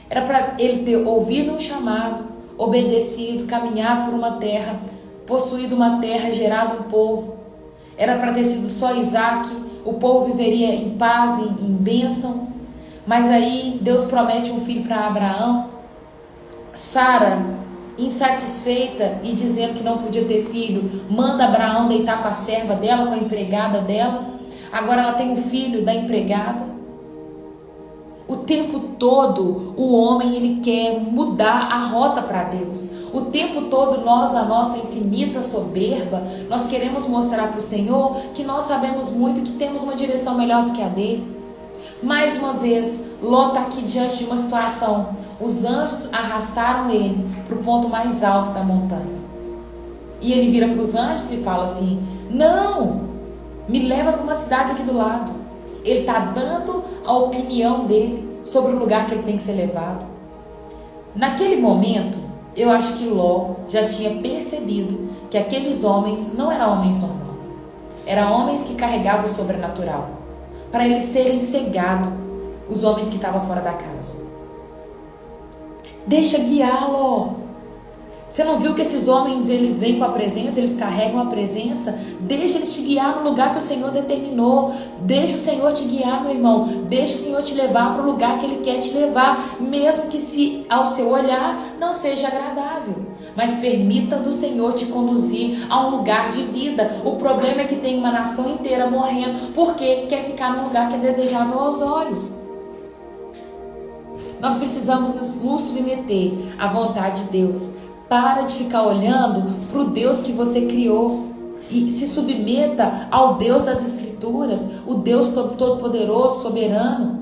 era para ele ter ouvido um chamado, obedecido, caminhado por uma terra, possuído uma terra, gerado um povo. Era para ter sido só Isaac, o povo viveria em paz, em bênção. Mas aí Deus promete um filho para Abraão. Sara, insatisfeita e dizendo que não podia ter filho, manda Abraão deitar com a serva dela, com a empregada dela. Agora ela tem um filho da empregada. O tempo todo o homem ele quer mudar a rota para Deus. O tempo todo nós, na nossa infinita soberba, nós queremos mostrar para o Senhor que nós sabemos muito, que temos uma direção melhor do que a dele. Mais uma vez, Ló está aqui diante de uma situação. Os anjos arrastaram ele para o ponto mais alto da montanha. E ele vira para os anjos e fala assim: não, me leva para uma cidade aqui do lado. Ele está dando a opinião dele sobre o lugar que ele tem que ser levado. Naquele momento, eu acho que Ló já tinha percebido que aqueles homens não eram homens normais. Eram homens que carregavam o sobrenatural, para eles terem cegado os homens que estavam fora da casa. Deixa guiá-lo. Você não viu que esses homens, eles vêm com a presença, eles carregam a presença? Deixa eles te guiar no lugar que o Senhor determinou. Deixa o Senhor te guiar, meu irmão. Deixa o Senhor te levar para o lugar que Ele quer te levar, mesmo que se ao seu olhar não seja agradável. Mas permita do Senhor te conduzir a um lugar de vida. O problema é que tem uma nação inteira morrendo porque quer ficar num lugar que é desejável aos olhos. Nós precisamos nos submeter à vontade de Deus. Para de ficar olhando para o Deus que você criou e se submeta ao Deus das Escrituras, o Deus todo-poderoso, soberano,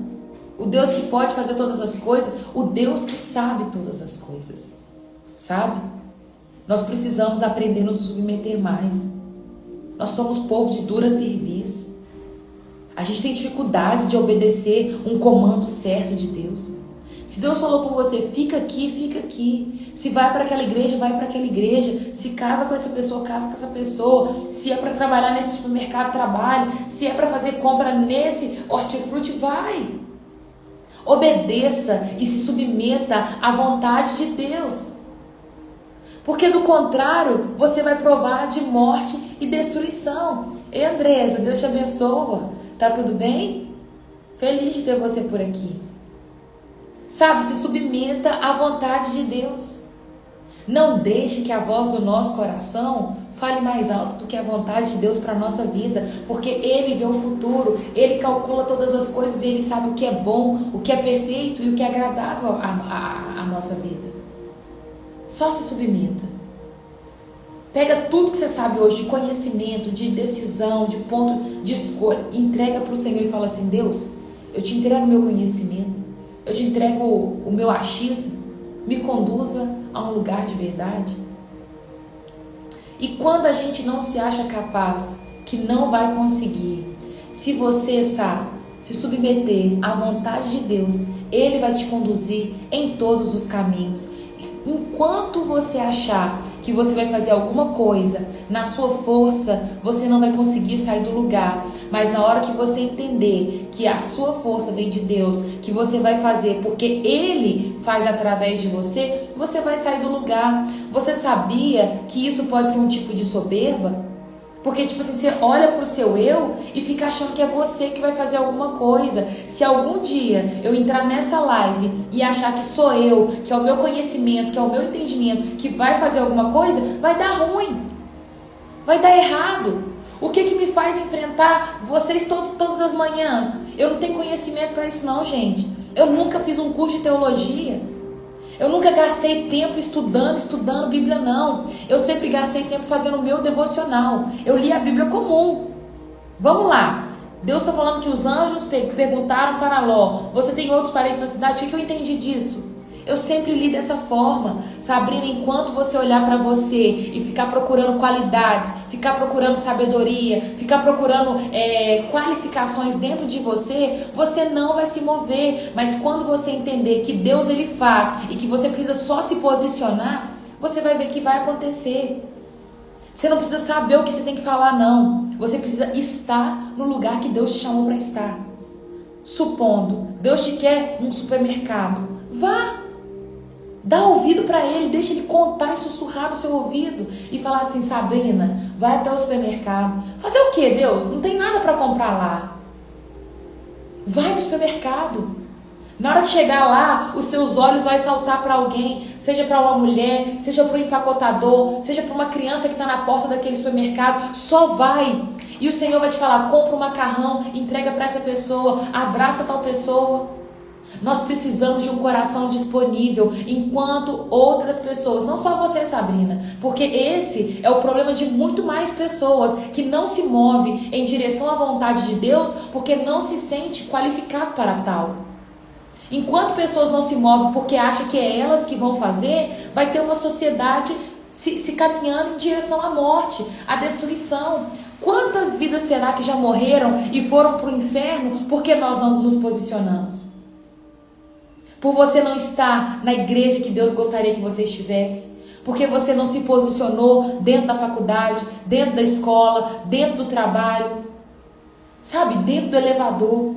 o Deus que pode fazer todas as coisas, o Deus que sabe todas as coisas. Sabe? Nós precisamos aprender a nos submeter mais. Nós somos povo de dura cerviz. A gente tem dificuldade de obedecer um comando certo de Deus. Se Deus falou com você, fica aqui, fica aqui. Se vai para aquela igreja, vai para aquela igreja. Se casa com essa pessoa, casa com essa pessoa. Se é para trabalhar nesse supermercado, trabalhe. Se é para fazer compra nesse hortifruti, vai. Obedeça e se submeta à vontade de Deus. Porque do contrário, você vai provar de morte e destruição. Ei, Andresa, Deus te abençoa. Tá tudo bem? Feliz de ter você por aqui. Sabe, se submeta à vontade de Deus. Não deixe que a voz do nosso coração fale mais alto do que a vontade de Deus para a nossa vida, porque Ele vê o futuro, Ele calcula todas as coisas e Ele sabe o que é bom, o que é perfeito e o que é agradável à nossa vida. Só se submeta. Pega tudo que você sabe hoje de conhecimento, de decisão, de ponto de escolha, entrega para o Senhor e fala assim: Deus, eu te entrego o meu conhecimento. Eu te entrego o meu achismo, me conduza a um lugar de verdade. E quando a gente não se acha capaz, que não vai conseguir, se você sabe se submeter à vontade de Deus, Ele vai te conduzir em todos os caminhos. Enquanto você achar que você vai fazer alguma coisa na sua força, você não vai conseguir sair do lugar. Mas na hora que você entender que a sua força vem de Deus, que você vai fazer porque Ele faz através de você, você vai sair do lugar. Você sabia que isso pode ser um tipo de soberba? Porque, tipo assim, você olha pro seu eu e fica achando que é você que vai fazer alguma coisa. Se algum dia eu entrar nessa live e achar que sou eu, que é o meu conhecimento, que é o meu entendimento, que vai fazer alguma coisa, vai dar ruim. Vai dar errado. O que me faz enfrentar vocês todas as manhãs? Eu não tenho conhecimento para isso não, gente. Eu nunca fiz um curso de teologia. Eu nunca gastei tempo estudando Bíblia, não. Eu sempre gastei tempo fazendo o meu devocional. Eu li a Bíblia comum. Vamos lá. Deus está falando que os anjos perguntaram para Ló: você tem outros parentes na cidade? O que eu entendi disso? Eu sempre li dessa forma. Sabrina, enquanto você olhar para você e ficar procurando qualidades, ficar procurando sabedoria, ficar procurando qualificações dentro de você, você não vai se mover. Mas quando você entender que Deus ele faz e que você precisa só se posicionar, você vai ver que vai acontecer. Você não precisa saber o que você tem que falar, não. Você precisa estar no lugar que Deus te chamou para estar. Supondo, Deus te quer num supermercado, vá. Dá ouvido para ele, deixa ele contar e sussurrar no seu ouvido e falar assim: Sabrina, vai até o supermercado. Fazer o que, Deus? Não tem nada para comprar lá. Vai no supermercado. Na hora de chegar lá, os seus olhos vão saltar para alguém, seja para uma mulher, seja para um empacotador, seja para uma criança que está na porta daquele supermercado. Só vai. E o Senhor vai te falar: compra um macarrão, entrega para essa pessoa, abraça tal pessoa. Nós precisamos de um coração disponível, enquanto outras pessoas, não só você, Sabrina, porque esse é o problema de muito mais pessoas que não se movem em direção à vontade de Deus porque não se sente qualificado para tal. Enquanto pessoas não se movem porque acham que é elas que vão fazer, vai ter uma sociedade se caminhando em direção à morte, à destruição. Quantas vidas será que já morreram e foram para o inferno porque nós não nos posicionamos? Por você não estar na igreja que Deus gostaria que você estivesse. Porque você não se posicionou dentro da faculdade, dentro da escola, dentro do trabalho. Sabe, dentro do elevador.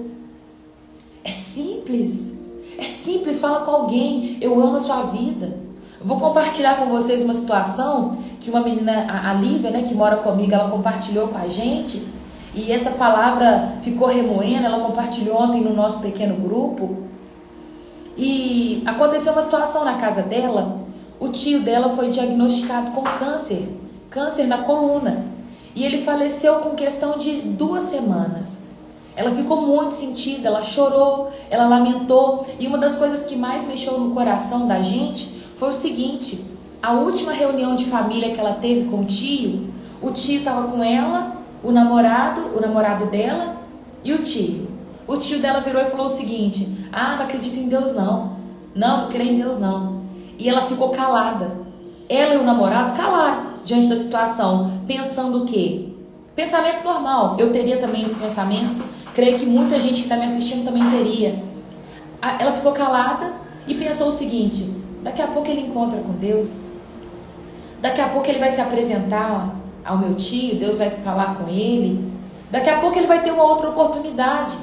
É simples. É simples, fala com alguém: eu amo a sua vida. Eu vou compartilhar com vocês uma situação que uma menina, a Lívia, né, que mora comigo, ela compartilhou com a gente. E essa palavra ficou remoendo, ela compartilhou ontem no nosso pequeno grupo. E aconteceu uma situação na casa dela. O tio dela foi diagnosticado com câncer na coluna, e ele faleceu com questão de 2 semanas. Ela ficou muito sentida, ela chorou, ela lamentou. E uma das coisas que mais mexeu no coração da gente foi o seguinte: a última reunião de família que ela teve com o tio estava com ela, o namorado dela e o tio. O tio dela virou e falou o seguinte: não acredito em Deus não. Não creio em Deus não. E ela ficou calada. Ela e o namorado calaram diante da situação, pensando o quê? Pensamento normal. Eu teria também esse pensamento. Creio que muita gente que está me assistindo também teria. Ela ficou calada e pensou o seguinte: daqui a pouco ele encontra com Deus. Daqui a pouco ele vai se apresentar ao meu tio, Deus vai falar com ele. Daqui a pouco ele vai ter uma outra oportunidade.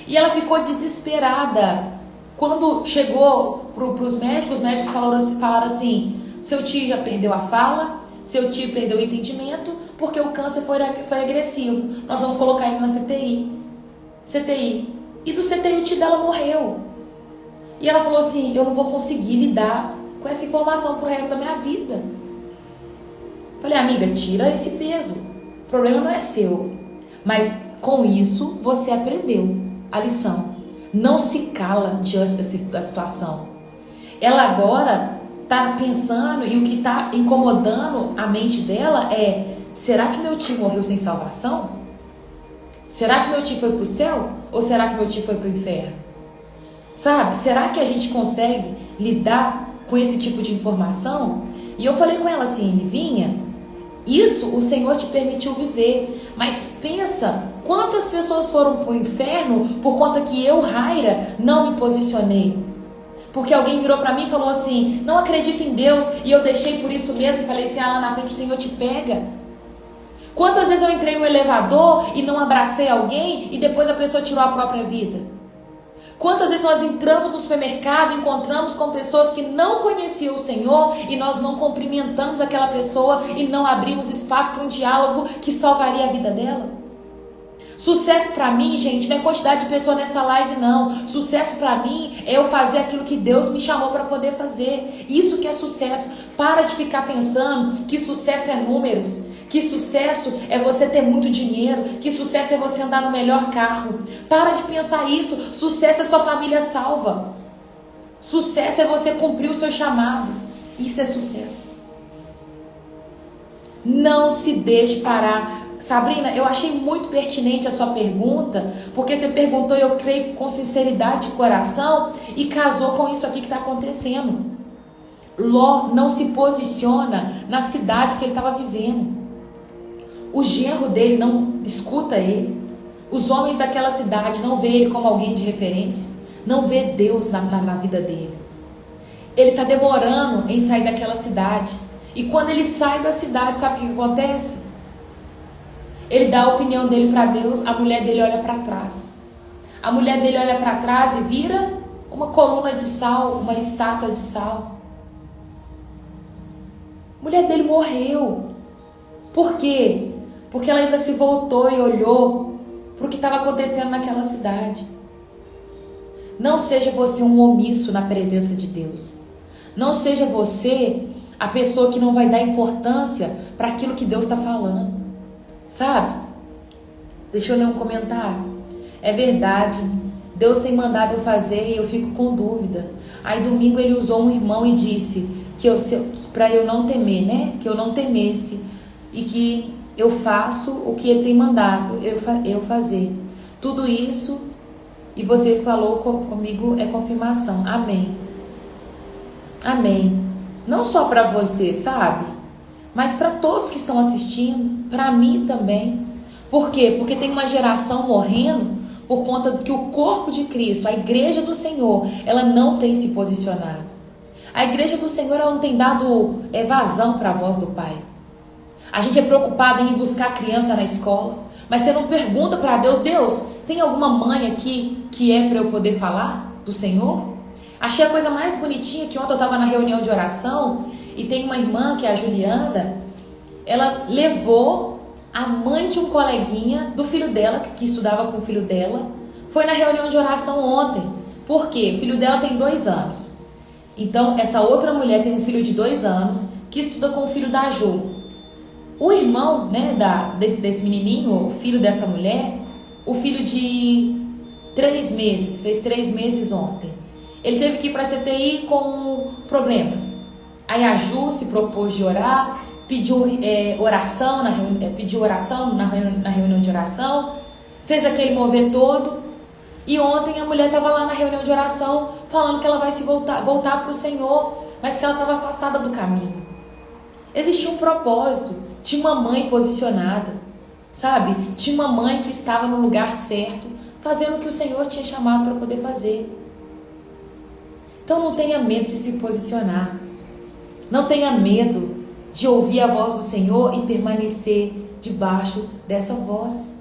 E ela ficou desesperada. Quando chegou para os médicos falaram assim: seu tio já perdeu a fala, seu tio perdeu o entendimento, porque o câncer foi agressivo. Nós vamos colocar ele na CTI. E do CTI o tio dela morreu. E ela falou assim: eu não vou conseguir lidar com essa informação pro resto da minha vida. Falei: amiga, tira esse peso. O problema não é seu. Mas com isso você aprendeu a lição. Não se cala diante da situação. Ela agora está pensando, e o que está incomodando a mente dela é: será que meu tio morreu sem salvação? Será que meu tio foi para o céu? Ou será que meu tio foi para o inferno? Sabe, será que a gente consegue lidar com esse tipo de informação? E eu falei com ela assim: Livinha, isso o Senhor te permitiu viver, mas pensa quantas pessoas foram para o inferno por conta que eu, Raira, não me posicionei. Porque alguém virou para mim e falou assim: não acredito em Deus, e eu deixei por isso mesmo, e falei assim: lá na frente o Senhor te pega. Quantas vezes eu entrei no elevador e não abracei alguém e depois a pessoa tirou a própria vida? Quantas vezes nós entramos no supermercado, encontramos com pessoas que não conheciam o Senhor e nós não cumprimentamos aquela pessoa e não abrimos espaço para um diálogo que salvaria a vida dela? Sucesso para mim, gente, não é quantidade de pessoas nessa live, não. Sucesso para mim é eu fazer aquilo que Deus me chamou para poder fazer. Isso que é sucesso. Para de ficar pensando que sucesso é números, que sucesso é você ter muito dinheiro, que sucesso é você andar no melhor carro. Para de pensar isso. Sucesso é sua família salva. Sucesso é você cumprir o seu chamado. Isso é sucesso. Não se deixe parar. Sabrina, eu achei muito pertinente a sua pergunta, porque você perguntou, eu creio, com sinceridade de coração, e casou com isso aqui que está acontecendo. Ló não se posiciona na cidade que ele estava vivendo. O genro dele não escuta ele. Os homens daquela cidade não veem ele como alguém de referência. Não vê Deus na vida dele. Ele está demorando em sair daquela cidade. E quando ele sai da cidade, sabe o que acontece? Ele dá a opinião dele para Deus, a mulher dele olha para trás. A mulher dele olha para trás e vira uma coluna de sal, uma estátua de sal. A mulher dele morreu. Por quê? Porque ela ainda se voltou e olhou para o que estava acontecendo naquela cidade. Não seja você um omisso na presença de Deus. Não seja você a pessoa que não vai dar importância para aquilo que Deus está falando. Sabe? Deixa eu ler um comentário. É verdade. Deus tem mandado eu fazer e eu fico com dúvida. Aí domingo ele usou um irmão e disse que para eu não temer, né? Que eu não temesse e que eu faço o que ele tem mandado eu fazer. Tudo isso, e você falou comigo, é confirmação. Amém. Amém. Não só para você, sabe? Mas para todos que estão assistindo, para mim também. Por quê? Porque tem uma geração morrendo por conta que o corpo de Cristo, a igreja do Senhor, ela não tem se posicionado. A igreja do Senhor, ela não tem dado vazão para a voz do Pai. A gente é preocupado em ir buscar a criança na escola, mas você não pergunta para Deus, Deus, tem alguma mãe aqui que é para eu poder falar do Senhor? Achei a coisa mais bonitinha que ontem eu estava na reunião de oração e tem uma irmã, que é a Juliana, ela levou a mãe de um coleguinha do filho dela, que estudava com o filho dela, foi na reunião de oração ontem. Por quê? O filho dela tem 2 anos. Então, essa outra mulher tem um filho de 2 anos que estuda com o filho da Ju. O irmão, né, desse menininho, o filho dessa mulher, o filho de 3 meses, fez 3 meses ontem. Ele teve que ir para a CTI com problemas. Aí a Ju se propôs de orar, pediu oração, na reunião de oração, fez aquele mover todo. E ontem a mulher estava lá na reunião de oração falando que ela vai se voltar para o Senhor, mas que ela estava afastada do caminho. Existia um propósito, tinha uma mãe posicionada, sabe? Tinha uma mãe que estava no lugar certo, fazendo o que o Senhor tinha chamado para poder fazer. Então não tenha medo de se posicionar. Não tenha medo de ouvir a voz do Senhor e permanecer debaixo dessa voz.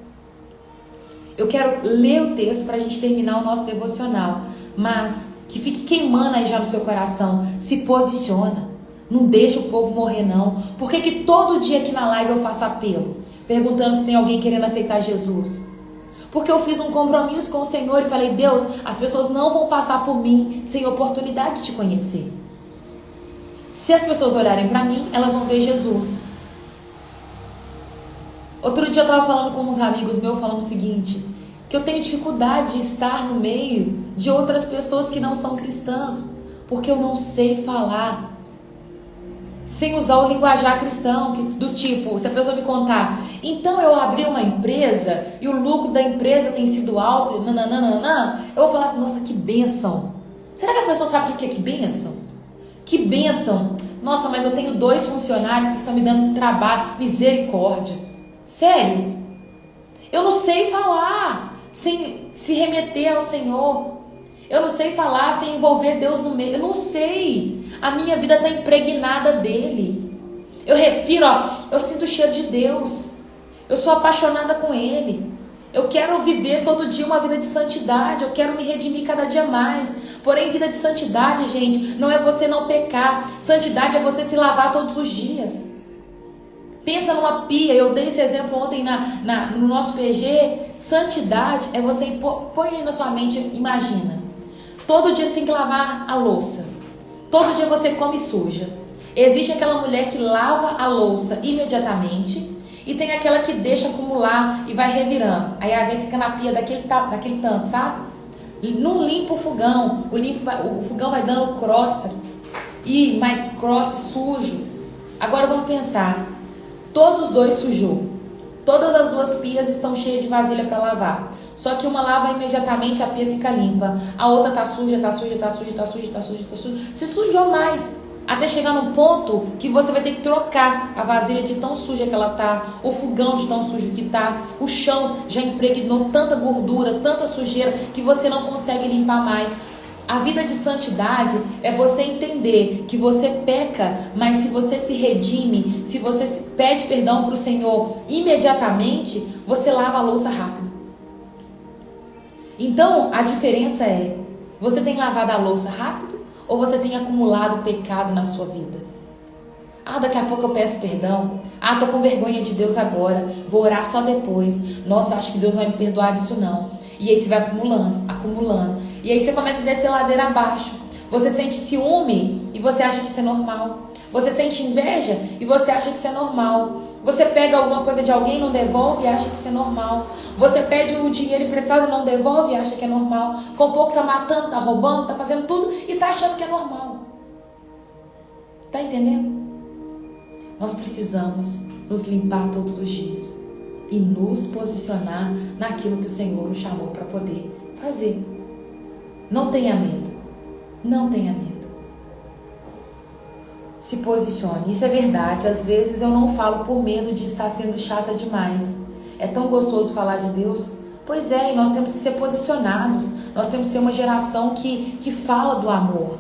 Eu quero ler o texto para a gente terminar o nosso devocional, mas que fique queimando aí já no seu coração. Se posiciona. Não deixa o povo morrer não. Por que todo dia aqui na live eu faço apelo? Perguntando se tem alguém querendo aceitar Jesus. Porque eu fiz um compromisso com o Senhor e falei, Deus, as pessoas não vão passar por mim sem oportunidade de te conhecer. Se as pessoas olharem para mim, elas vão ver Jesus. Outro dia eu estava falando com uns amigos meus, falando o seguinte, que eu tenho dificuldade de estar no meio de outras pessoas que não são cristãs, porque eu não sei falar sem usar o linguajar cristão, do tipo, se a pessoa me contar, então eu abri uma empresa e o lucro da empresa tem sido alto, eu vou falar assim, nossa, que bênção. Será que a pessoa sabe o que é que bênção? Que bênção. Nossa, mas eu tenho 2 funcionários que estão me dando trabalho, misericórdia. Sério? Eu não sei falar sem se remeter ao Senhor. Eu não sei falar sem envolver Deus no meio. Eu não sei. A minha vida está impregnada dele. Eu respiro, eu sinto o cheiro de Deus. Eu sou apaixonada com Ele. Eu quero viver todo dia uma vida de santidade. Eu quero me redimir cada dia mais. Porém, vida de santidade, gente, não é você não pecar. Santidade é você se lavar todos os dias. Pensa numa pia, eu dei esse exemplo ontem no nosso PG. Santidade é você, põe aí na sua mente, imagina. Todo dia você tem que lavar a louça. Todo dia você come suja. Existe aquela mulher que lava a louça imediatamente e tem aquela que deixa acumular e vai revirando. Aí a vem fica na pia daquele tanto, sabe? Não limpa o fogão. O fogão vai dando crosta. E mais crosta, sujo. Agora vamos pensar. Todos 2 sujou. Todas as duas pias estão cheias de vasilha para lavar. Só que uma lava imediatamente, a pia fica limpa. A outra tá suja, tá suja, tá suja, tá suja, tá suja, tá suja. Se sujou mais. Até chegar num ponto que você vai ter que trocar a vasilha de tão suja que ela tá, o fogão de tão sujo que tá, o chão já impregnou tanta gordura, tanta sujeira que você não consegue limpar mais. A vida de santidade é você entender que você peca, mas se você se redime, se você pede perdão para o Senhor imediatamente, você lava a louça rápido. Então, a diferença é, você tem lavado a louça rápido ou você tem acumulado pecado na sua vida? Ah, daqui a pouco eu peço perdão. Ah, tô com vergonha de Deus agora, vou orar só depois. Nossa, acho que Deus vai me perdoar disso não. E aí você vai acumulando, acumulando. E aí você começa a descer ladeira abaixo. Você sente ciúme e você acha que isso é normal. Você sente inveja e você acha que isso é normal. Você pega alguma coisa de alguém, não devolve e acha que isso é normal. Você pede o dinheiro emprestado, não devolve e acha que é normal. Com pouco tá matando, tá roubando, tá fazendo tudo e tá achando que é normal. Tá entendendo? Nós precisamos nos limpar todos os dias e nos posicionar naquilo que o Senhor nos chamou para poder fazer. Não tenha medo. Não tenha medo. Se posicione. Isso é verdade. Às vezes eu não falo por medo de estar sendo chata demais. É tão gostoso falar de Deus. Pois é, e nós temos que ser posicionados. Nós temos que ser uma geração que fala do amor.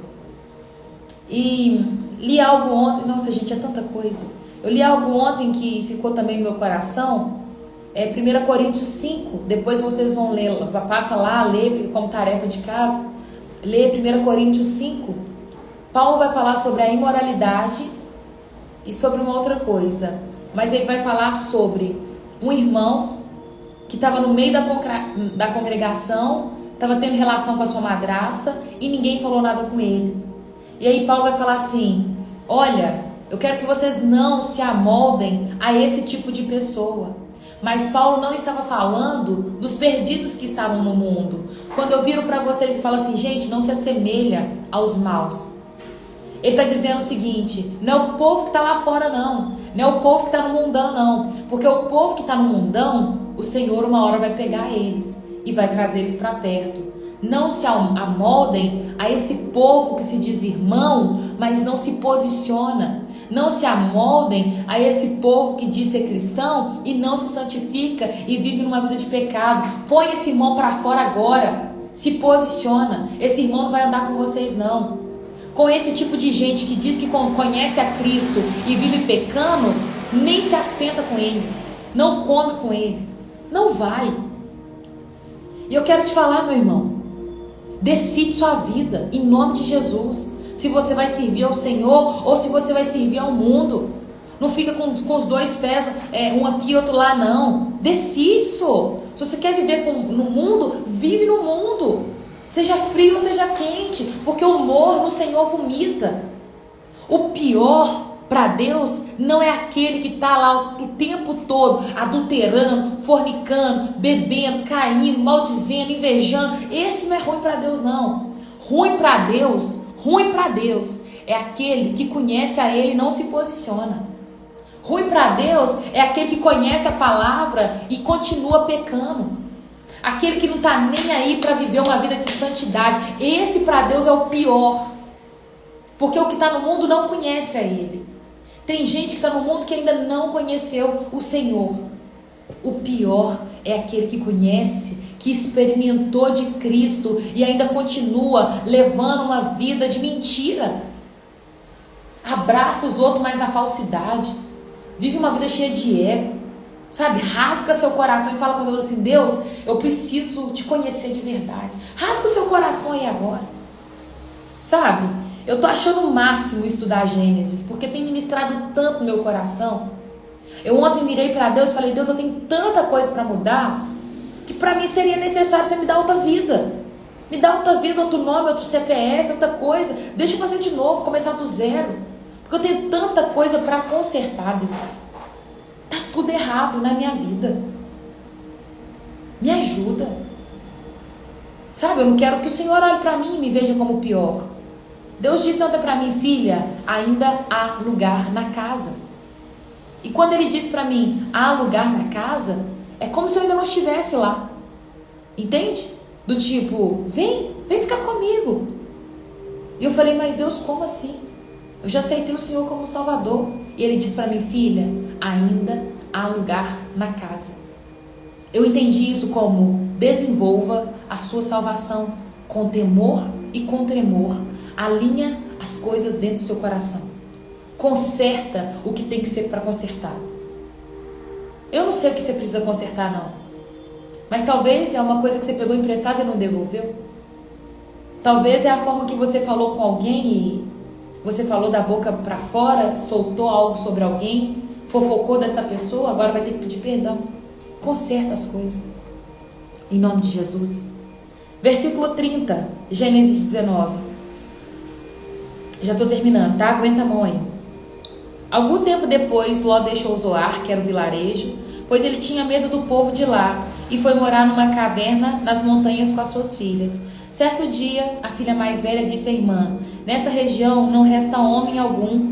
E li algo ontem. Nossa, gente, é tanta coisa. Eu li algo ontem que ficou também no meu coração. É 1 Coríntios 5. Depois vocês vão ler. Passa lá, lê, fica como tarefa de casa. Lê 1 Coríntios 5. Paulo vai falar sobre a imoralidade e sobre uma outra coisa. Mas ele vai falar sobre um irmão que estava no meio da congregação, estava tendo relação com a sua madrasta e ninguém falou nada com ele. E aí Paulo vai falar assim: olha, eu quero que vocês não se amoldem a esse tipo de pessoa. Mas Paulo não estava falando dos perdidos que estavam no mundo. Quando eu viro para vocês e falo assim, gente, não se assemelha aos maus. Ele está dizendo o seguinte, não é o povo que está lá fora não. Não é o povo que está no mundão não. Porque o povo que está no mundão, o Senhor uma hora vai pegar eles e vai trazer eles para perto. Não se amoldem a esse povo que se diz irmão, mas não se posiciona. Não se amoldem a esse povo que diz ser cristão e não se santifica e vive numa vida de pecado. Põe esse irmão para fora agora. Se posiciona. Esse irmão não vai andar com vocês não. Com esse tipo de gente que diz que conhece a Cristo e vive pecando, nem se assenta com ele. Não come com ele. Não vai. E eu quero te falar, meu irmão. Decide sua vida, em nome de Jesus. Se você vai servir ao Senhor ou se você vai servir ao mundo. Não fica com os dois pés, um aqui e outro lá, não. Decide, senhor. Se você quer viver no mundo, vive no mundo. Seja frio ou seja quente, porque o humor no Senhor vomita. O pior para Deus não é aquele que está lá o tempo todo adulterando, fornicando, bebendo, caindo, maldizendo, invejando. Esse não é ruim para Deus não. Ruim para Deus é aquele que conhece a Ele e não se posiciona. Ruim para Deus é aquele que conhece a palavra e continua pecando. Aquele que não está nem aí para viver uma vida de santidade. Esse para Deus é o pior. Porque o que está no mundo não conhece a Ele. Tem gente que está no mundo que ainda não conheceu o Senhor. O pior é aquele que conhece, que experimentou de Cristo e ainda continua levando uma vida de mentira. Abraça os outros, mas na falsidade. Vive uma vida cheia de ego. Sabe, rasga seu coração e fala com Deus assim, Deus, eu preciso te conhecer de verdade. Rasga seu coração aí agora. Sabe, eu tô achando o máximo estudar Gênesis, porque tem ministrado tanto no meu coração. Eu ontem virei para Deus e falei, Deus, eu tenho tanta coisa para mudar, que para mim seria necessário você me dar outra vida. Me dá outra vida, outro nome, outro CPF, outra coisa. Deixa eu fazer de novo, começar do zero. Porque eu tenho tanta coisa para consertar, Deus. Tá tudo errado na minha vida. Me ajuda. Sabe, eu não quero que o Senhor olhe para mim e me veja como pior. Deus disse ontem para mim, filha, ainda há lugar na casa. E quando ele disse para mim, há lugar na casa, é como se eu ainda não estivesse lá. Entende? Do tipo, vem ficar comigo. E eu falei, mas Deus, como assim? Eu já aceitei o Senhor como Salvador. E ele disse para mim, filha, ainda há lugar na casa. Eu entendi isso como desenvolva a sua salvação com temor e com tremor. Alinha as coisas dentro do seu coração. Conserta o que tem que ser para consertar. Eu não sei o que você precisa consertar, não. Mas talvez é uma coisa que você pegou emprestada e não devolveu. Talvez é a forma que você falou com alguém e você falou da boca para fora, soltou algo sobre alguém, fofocou dessa pessoa, agora vai ter que pedir perdão. Conserta as coisas. Em nome de Jesus. Versículo 30, Gênesis 19. Já estou terminando, tá? Aguenta a mão aí. Algum tempo depois, Ló deixou Zoar, que era o vilarejo, pois ele tinha medo do povo de lá, e foi morar numa caverna nas montanhas com as suas filhas. Certo dia, a filha mais velha disse à irmã, nessa região não resta homem algum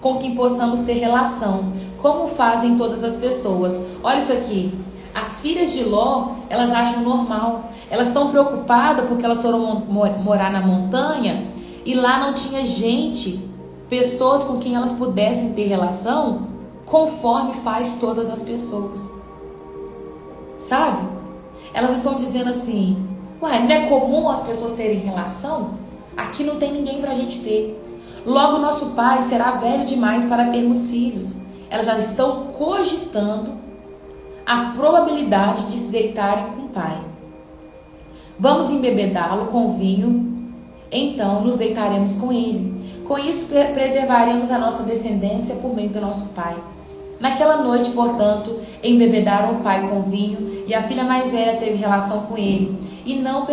com quem possamos ter relação, como fazem todas as pessoas. Olha isso aqui. As filhas de Ló, elas acham normal. Elas estão preocupadas porque elas foram morar na montanha e lá não tinha gente, pessoas com quem elas pudessem ter relação, conforme faz todas as pessoas. Sabe? Elas estão dizendo assim, ué, não é comum as pessoas terem relação? Aqui não tem ninguém pra gente ter. Logo nosso pai será velho demais para termos filhos. Elas já estão cogitando a probabilidade de se deitarem com o pai. Vamos embebedá-lo com vinho, então nos deitaremos com ele. Com isso preservaremos a nossa descendência por meio do nosso pai. Naquela noite, portanto, embebedaram o pai com vinho e a filha mais velha teve relação com ele. E ele não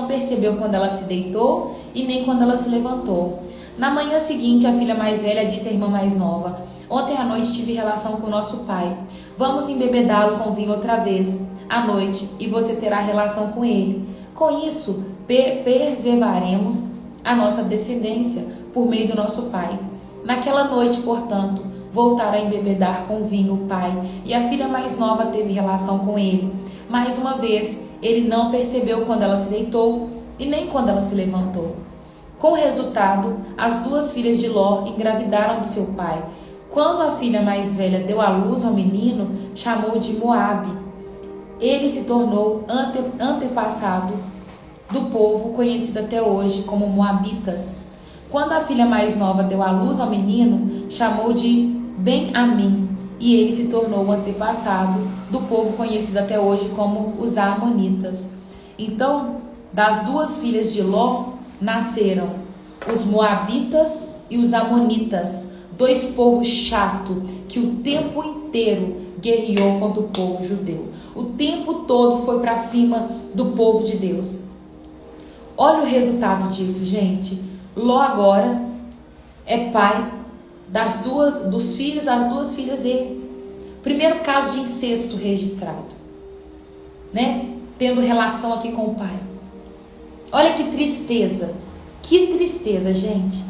percebeu quando ela se deitou e nem quando ela se levantou. Na manhã seguinte, a filha mais velha disse à irmã mais nova, ontem à noite tive relação com nosso pai. Vamos embebedá-lo com vinho outra vez à noite e você terá relação com ele. Com isso, preservaremos a nossa descendência por meio do nosso pai. Naquela noite, portanto, voltaram a embebedar com vinho o pai e a filha mais nova teve relação com ele. Mais uma vez, ele não percebeu quando ela se deitou e nem quando ela se levantou. Com o resultado, as duas filhas de Ló engravidaram do seu pai. Quando a filha mais velha deu à luz ao menino, chamou de Moabe. Ele se tornou antepassado do povo conhecido até hoje como Moabitas. Quando a filha mais nova deu à luz ao menino, chamou de Ben-Amim, e ele se tornou o antepassado do povo conhecido até hoje como os Amonitas. Então, das duas filhas de Ló, nasceram os Moabitas e os Amonitas, dois povos chatos que o tempo inteiro guerreou contra o povo judeu. O tempo todo foi para cima do povo de Deus. Olha o resultado disso, gente. Ló agora é pai das duas filhas dele. Primeiro caso de incesto registrado, né? Tendo relação aqui com o pai. Olha que tristeza, gente.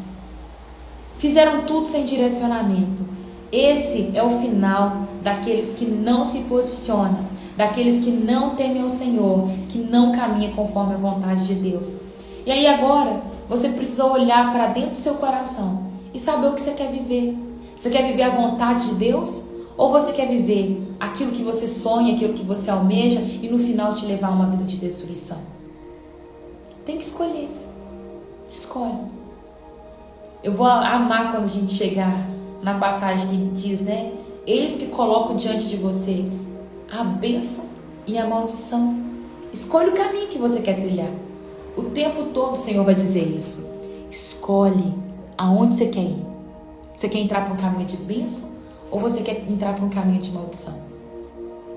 Fizeram tudo sem direcionamento. Esse é o final daqueles que não se posicionam, daqueles que não temem ao Senhor, que não caminham conforme a vontade de Deus. E aí agora, você precisa olhar para dentro do seu coração e saber o que você quer viver. Você quer viver a vontade de Deus? Ou você quer viver aquilo que você sonha, aquilo que você almeja e no final te levar a uma vida de destruição? Tem que escolher. Escolhe. Eu vou amar quando a gente chegar na passagem que diz, né? Eis que coloco diante de vocês a bênção e a maldição. Escolhe o caminho que você quer trilhar. O tempo todo o Senhor vai dizer isso. Escolhe aonde você quer ir. Você quer entrar para um caminho de bênção ou você quer entrar para um caminho de maldição?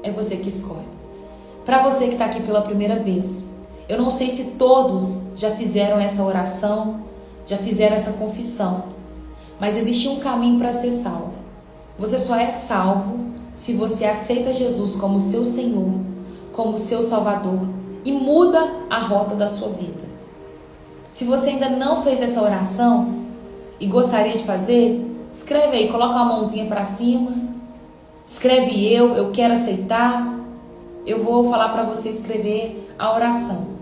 É você que escolhe. Para você que está aqui pela primeira vez, eu não sei se todos já fizeram essa oração, já fizeram essa confissão, mas existe um caminho para ser salvo. Você só é salvo se você aceita Jesus como seu Senhor, como seu Salvador e muda a rota da sua vida. Se você ainda não fez essa oração e gostaria de fazer, Escreve aí, coloca uma mãozinha para cima. Escreve eu quero aceitar. Eu vou falar para você escrever a oração.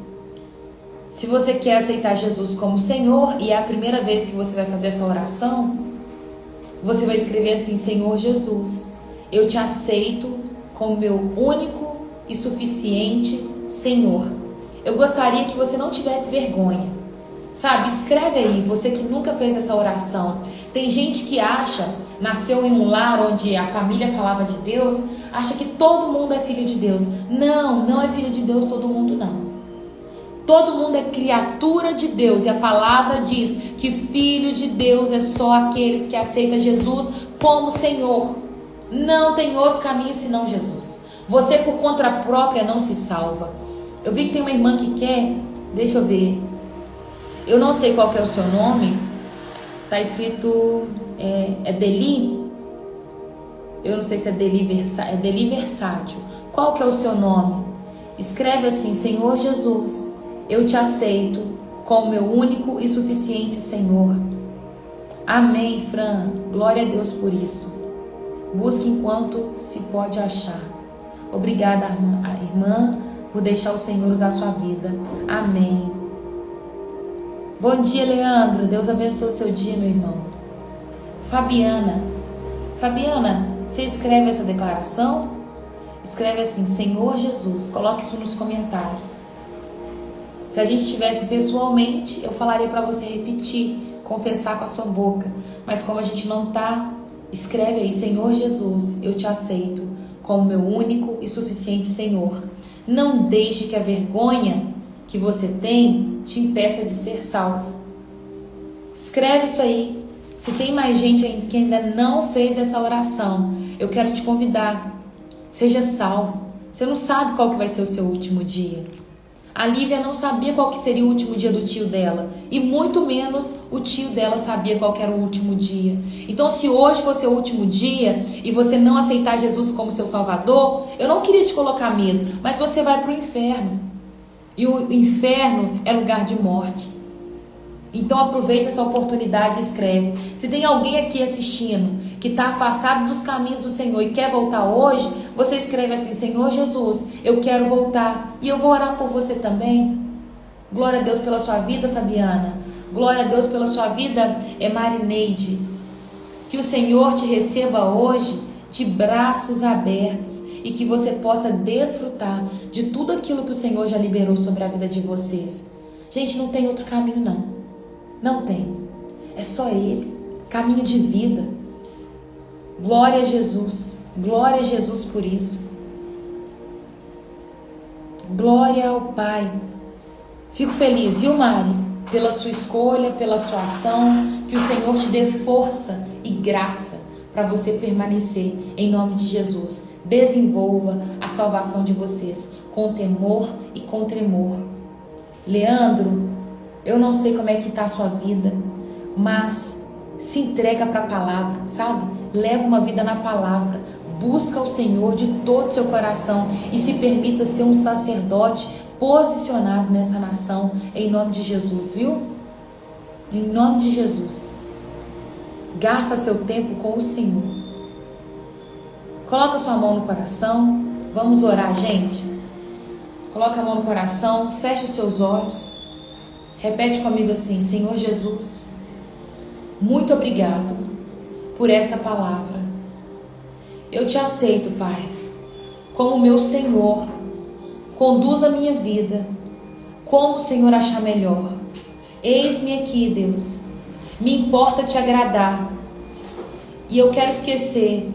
Se você quer aceitar Jesus como Senhor e é a primeira vez que você vai fazer essa oração, você vai escrever assim: Senhor Jesus, eu te aceito como meu único e suficiente Senhor. Eu gostaria que você não tivesse vergonha. Sabe, escreve aí, você que nunca fez essa oração. Tem gente que acha, nasceu em um lar onde a família falava de Deus, acha que todo mundo é filho de Deus. Não, não é filho de Deus todo mundo não. Todo mundo é criatura de Deus e a palavra diz que filho de Deus é só aqueles que aceitam Jesus como Senhor. Não tem outro caminho senão Jesus. Você por conta própria não se salva. Eu vi que tem uma irmã que quer, deixa eu ver, eu não sei qual que é o seu nome, tá escrito, é Deli, eu não sei se é Deli Versátil. Qual que é o seu nome? Escreve assim: Senhor Jesus, eu te aceito como meu único e suficiente Senhor. Amém, Fran. Glória a Deus por isso. Busque enquanto se pode achar. Obrigada, irmã, por deixar o Senhor usar a sua vida. Amém. Bom dia, Leandro. Deus abençoe o seu dia, meu irmão. Fabiana, você escreve essa declaração? Escreve assim: Senhor Jesus. Coloque isso nos comentários. Se a gente estivesse pessoalmente, eu falaria para você repetir, confessar com a sua boca. Mas como a gente não tá, escreve aí: Senhor Jesus, eu te aceito como meu único e suficiente Senhor. Não deixe que a vergonha que você tem te impeça de ser salvo. Escreve isso aí. Se tem mais gente que ainda não fez essa oração, eu quero te convidar. Seja salvo. Você não sabe qual que vai ser o seu último dia. A Lívia não sabia qual que seria o último dia do tio dela. E muito menos o tio dela sabia qual que era o último dia. Então, se hoje fosse o último dia e você não aceitar Jesus como seu Salvador, eu não queria te colocar medo, mas você vai para o inferno. E o inferno é lugar de morte. Então aproveita essa oportunidade e escreve. Se tem alguém aqui assistindo que está afastado dos caminhos do Senhor e quer voltar hoje, você escreve assim: Senhor Jesus, eu quero voltar. E eu vou orar por você também. Glória a Deus pela sua vida, Fabiana. Glória a Deus pela sua vida, Marineide. Que o Senhor te receba hoje de braços abertos e que você possa desfrutar de tudo aquilo que o Senhor já liberou sobre a vida de vocês. Gente, não tem outro caminho não. Não tem. É só Ele. Caminho de vida. Glória a Jesus. Glória a Jesus por isso. Glória ao Pai. Fico feliz, viu, Mari? Pela sua escolha, pela sua ação. Que o Senhor te dê força e graça para você permanecer em nome de Jesus. Desenvolva a salvação de vocês com temor e com tremor. Leandro, eu não sei como é que está a sua vida, mas se entrega para a palavra, sabe? Leva uma vida na palavra. Busca o Senhor de todo o seu coração e se permita ser um sacerdote posicionado nessa nação, em nome de Jesus, viu? Em nome de Jesus. Gasta seu tempo com o Senhor. Coloca sua mão no coração. Vamos orar, gente. Coloca a mão no coração, fecha os seus olhos. Repete comigo assim: Senhor Jesus, muito obrigado por esta palavra. Eu te aceito, Pai, como meu Senhor. Conduza a minha vida como o Senhor achar melhor. Eis-me aqui, Deus. Me importa te agradar. E eu quero esquecer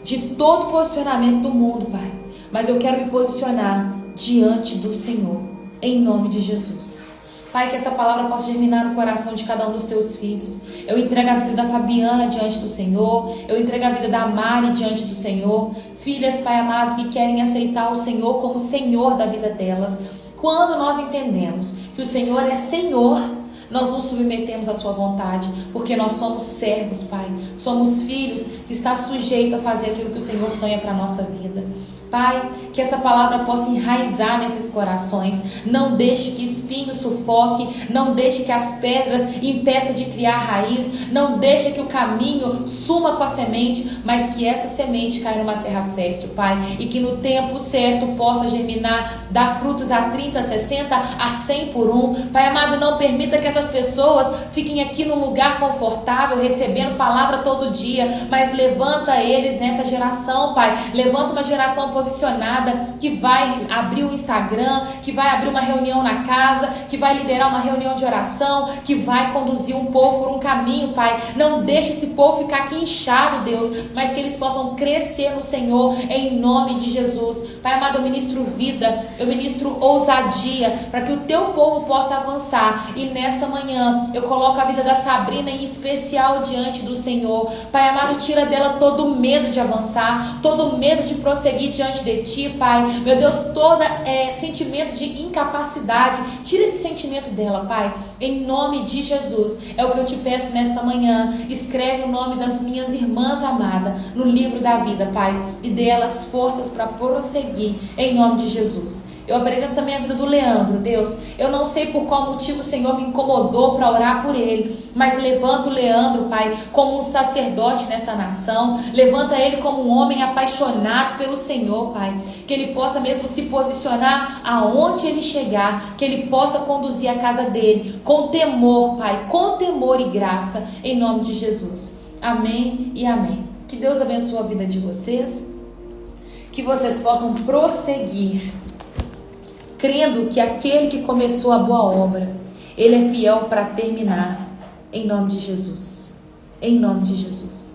de todo posicionamento do mundo, Pai. Mas eu quero me posicionar diante do Senhor, em nome de Jesus. Pai, que essa palavra possa germinar no coração de cada um dos teus filhos. Eu entrego a vida da Fabiana diante do Senhor. Eu entrego a vida da Mari diante do Senhor. Filhas, Pai amado, que querem aceitar o Senhor como Senhor da vida delas. Quando nós entendemos que o Senhor é Senhor, nós nos submetemos à sua vontade, porque nós somos servos, Pai. Somos filhos que está sujeito a fazer aquilo que o Senhor sonha para a nossa vida. Pai, que essa palavra possa enraizar nesses corações. Não deixe que espinho sufoque, não deixe que as pedras impeçam de criar raiz, não deixe que o caminho suma com a semente, mas que essa semente caia numa terra fértil, Pai, e que no tempo certo possa germinar, dar frutos a 30, 60, a 100 por um. Pai amado, não permita que essas pessoas fiquem aqui num lugar confortável, recebendo palavra todo dia, mas levanta eles nessa geração, Pai. Levanta uma geração posicionada que vai abrir o Instagram, que vai abrir uma reunião na casa, que vai liderar uma reunião de oração, que vai conduzir um povo por um caminho, Pai. Não deixe esse povo ficar aqui inchado, Deus, mas que eles possam crescer no Senhor, em nome de Jesus. Pai amado, eu ministro vida, eu ministro ousadia, para que o teu povo possa avançar. E nesta manhã eu coloco a vida da Sabrina em especial diante do Senhor. Pai amado, tira dela todo o medo de avançar, todo o medo de prosseguir diante de ti, Pai. Meu Deus, todo sentimento de incapacidade, tira esse sentimento dela, Pai, em nome de Jesus. É o que eu te peço nesta manhã. Escreve o nome das minhas irmãs amadas no livro da vida, Pai, e dê elas forças para prosseguir, em nome de Jesus. Eu apresento também a vida do Leandro, Deus. Eu não sei por qual motivo o Senhor me incomodou para orar por ele, mas levanta o Leandro, Pai, como um sacerdote nessa nação. Levanta ele como um homem apaixonado pelo Senhor, Pai. Que ele possa mesmo se posicionar aonde ele chegar, que ele possa conduzir a casa dele com temor, Pai, com temor e graça, em nome de Jesus. Amém e amém. Que Deus abençoe a vida de vocês, que vocês possam prosseguir crendo que aquele que começou a boa obra, ele é fiel para terminar, em nome de Jesus. Em nome de Jesus.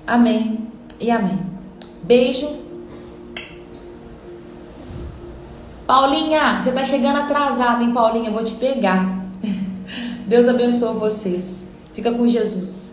Amém e amém. Beijo. Paulinha, você tá chegando atrasada, hein, Paulinha? Eu vou te pegar. Deus abençoe vocês. Fica com Jesus.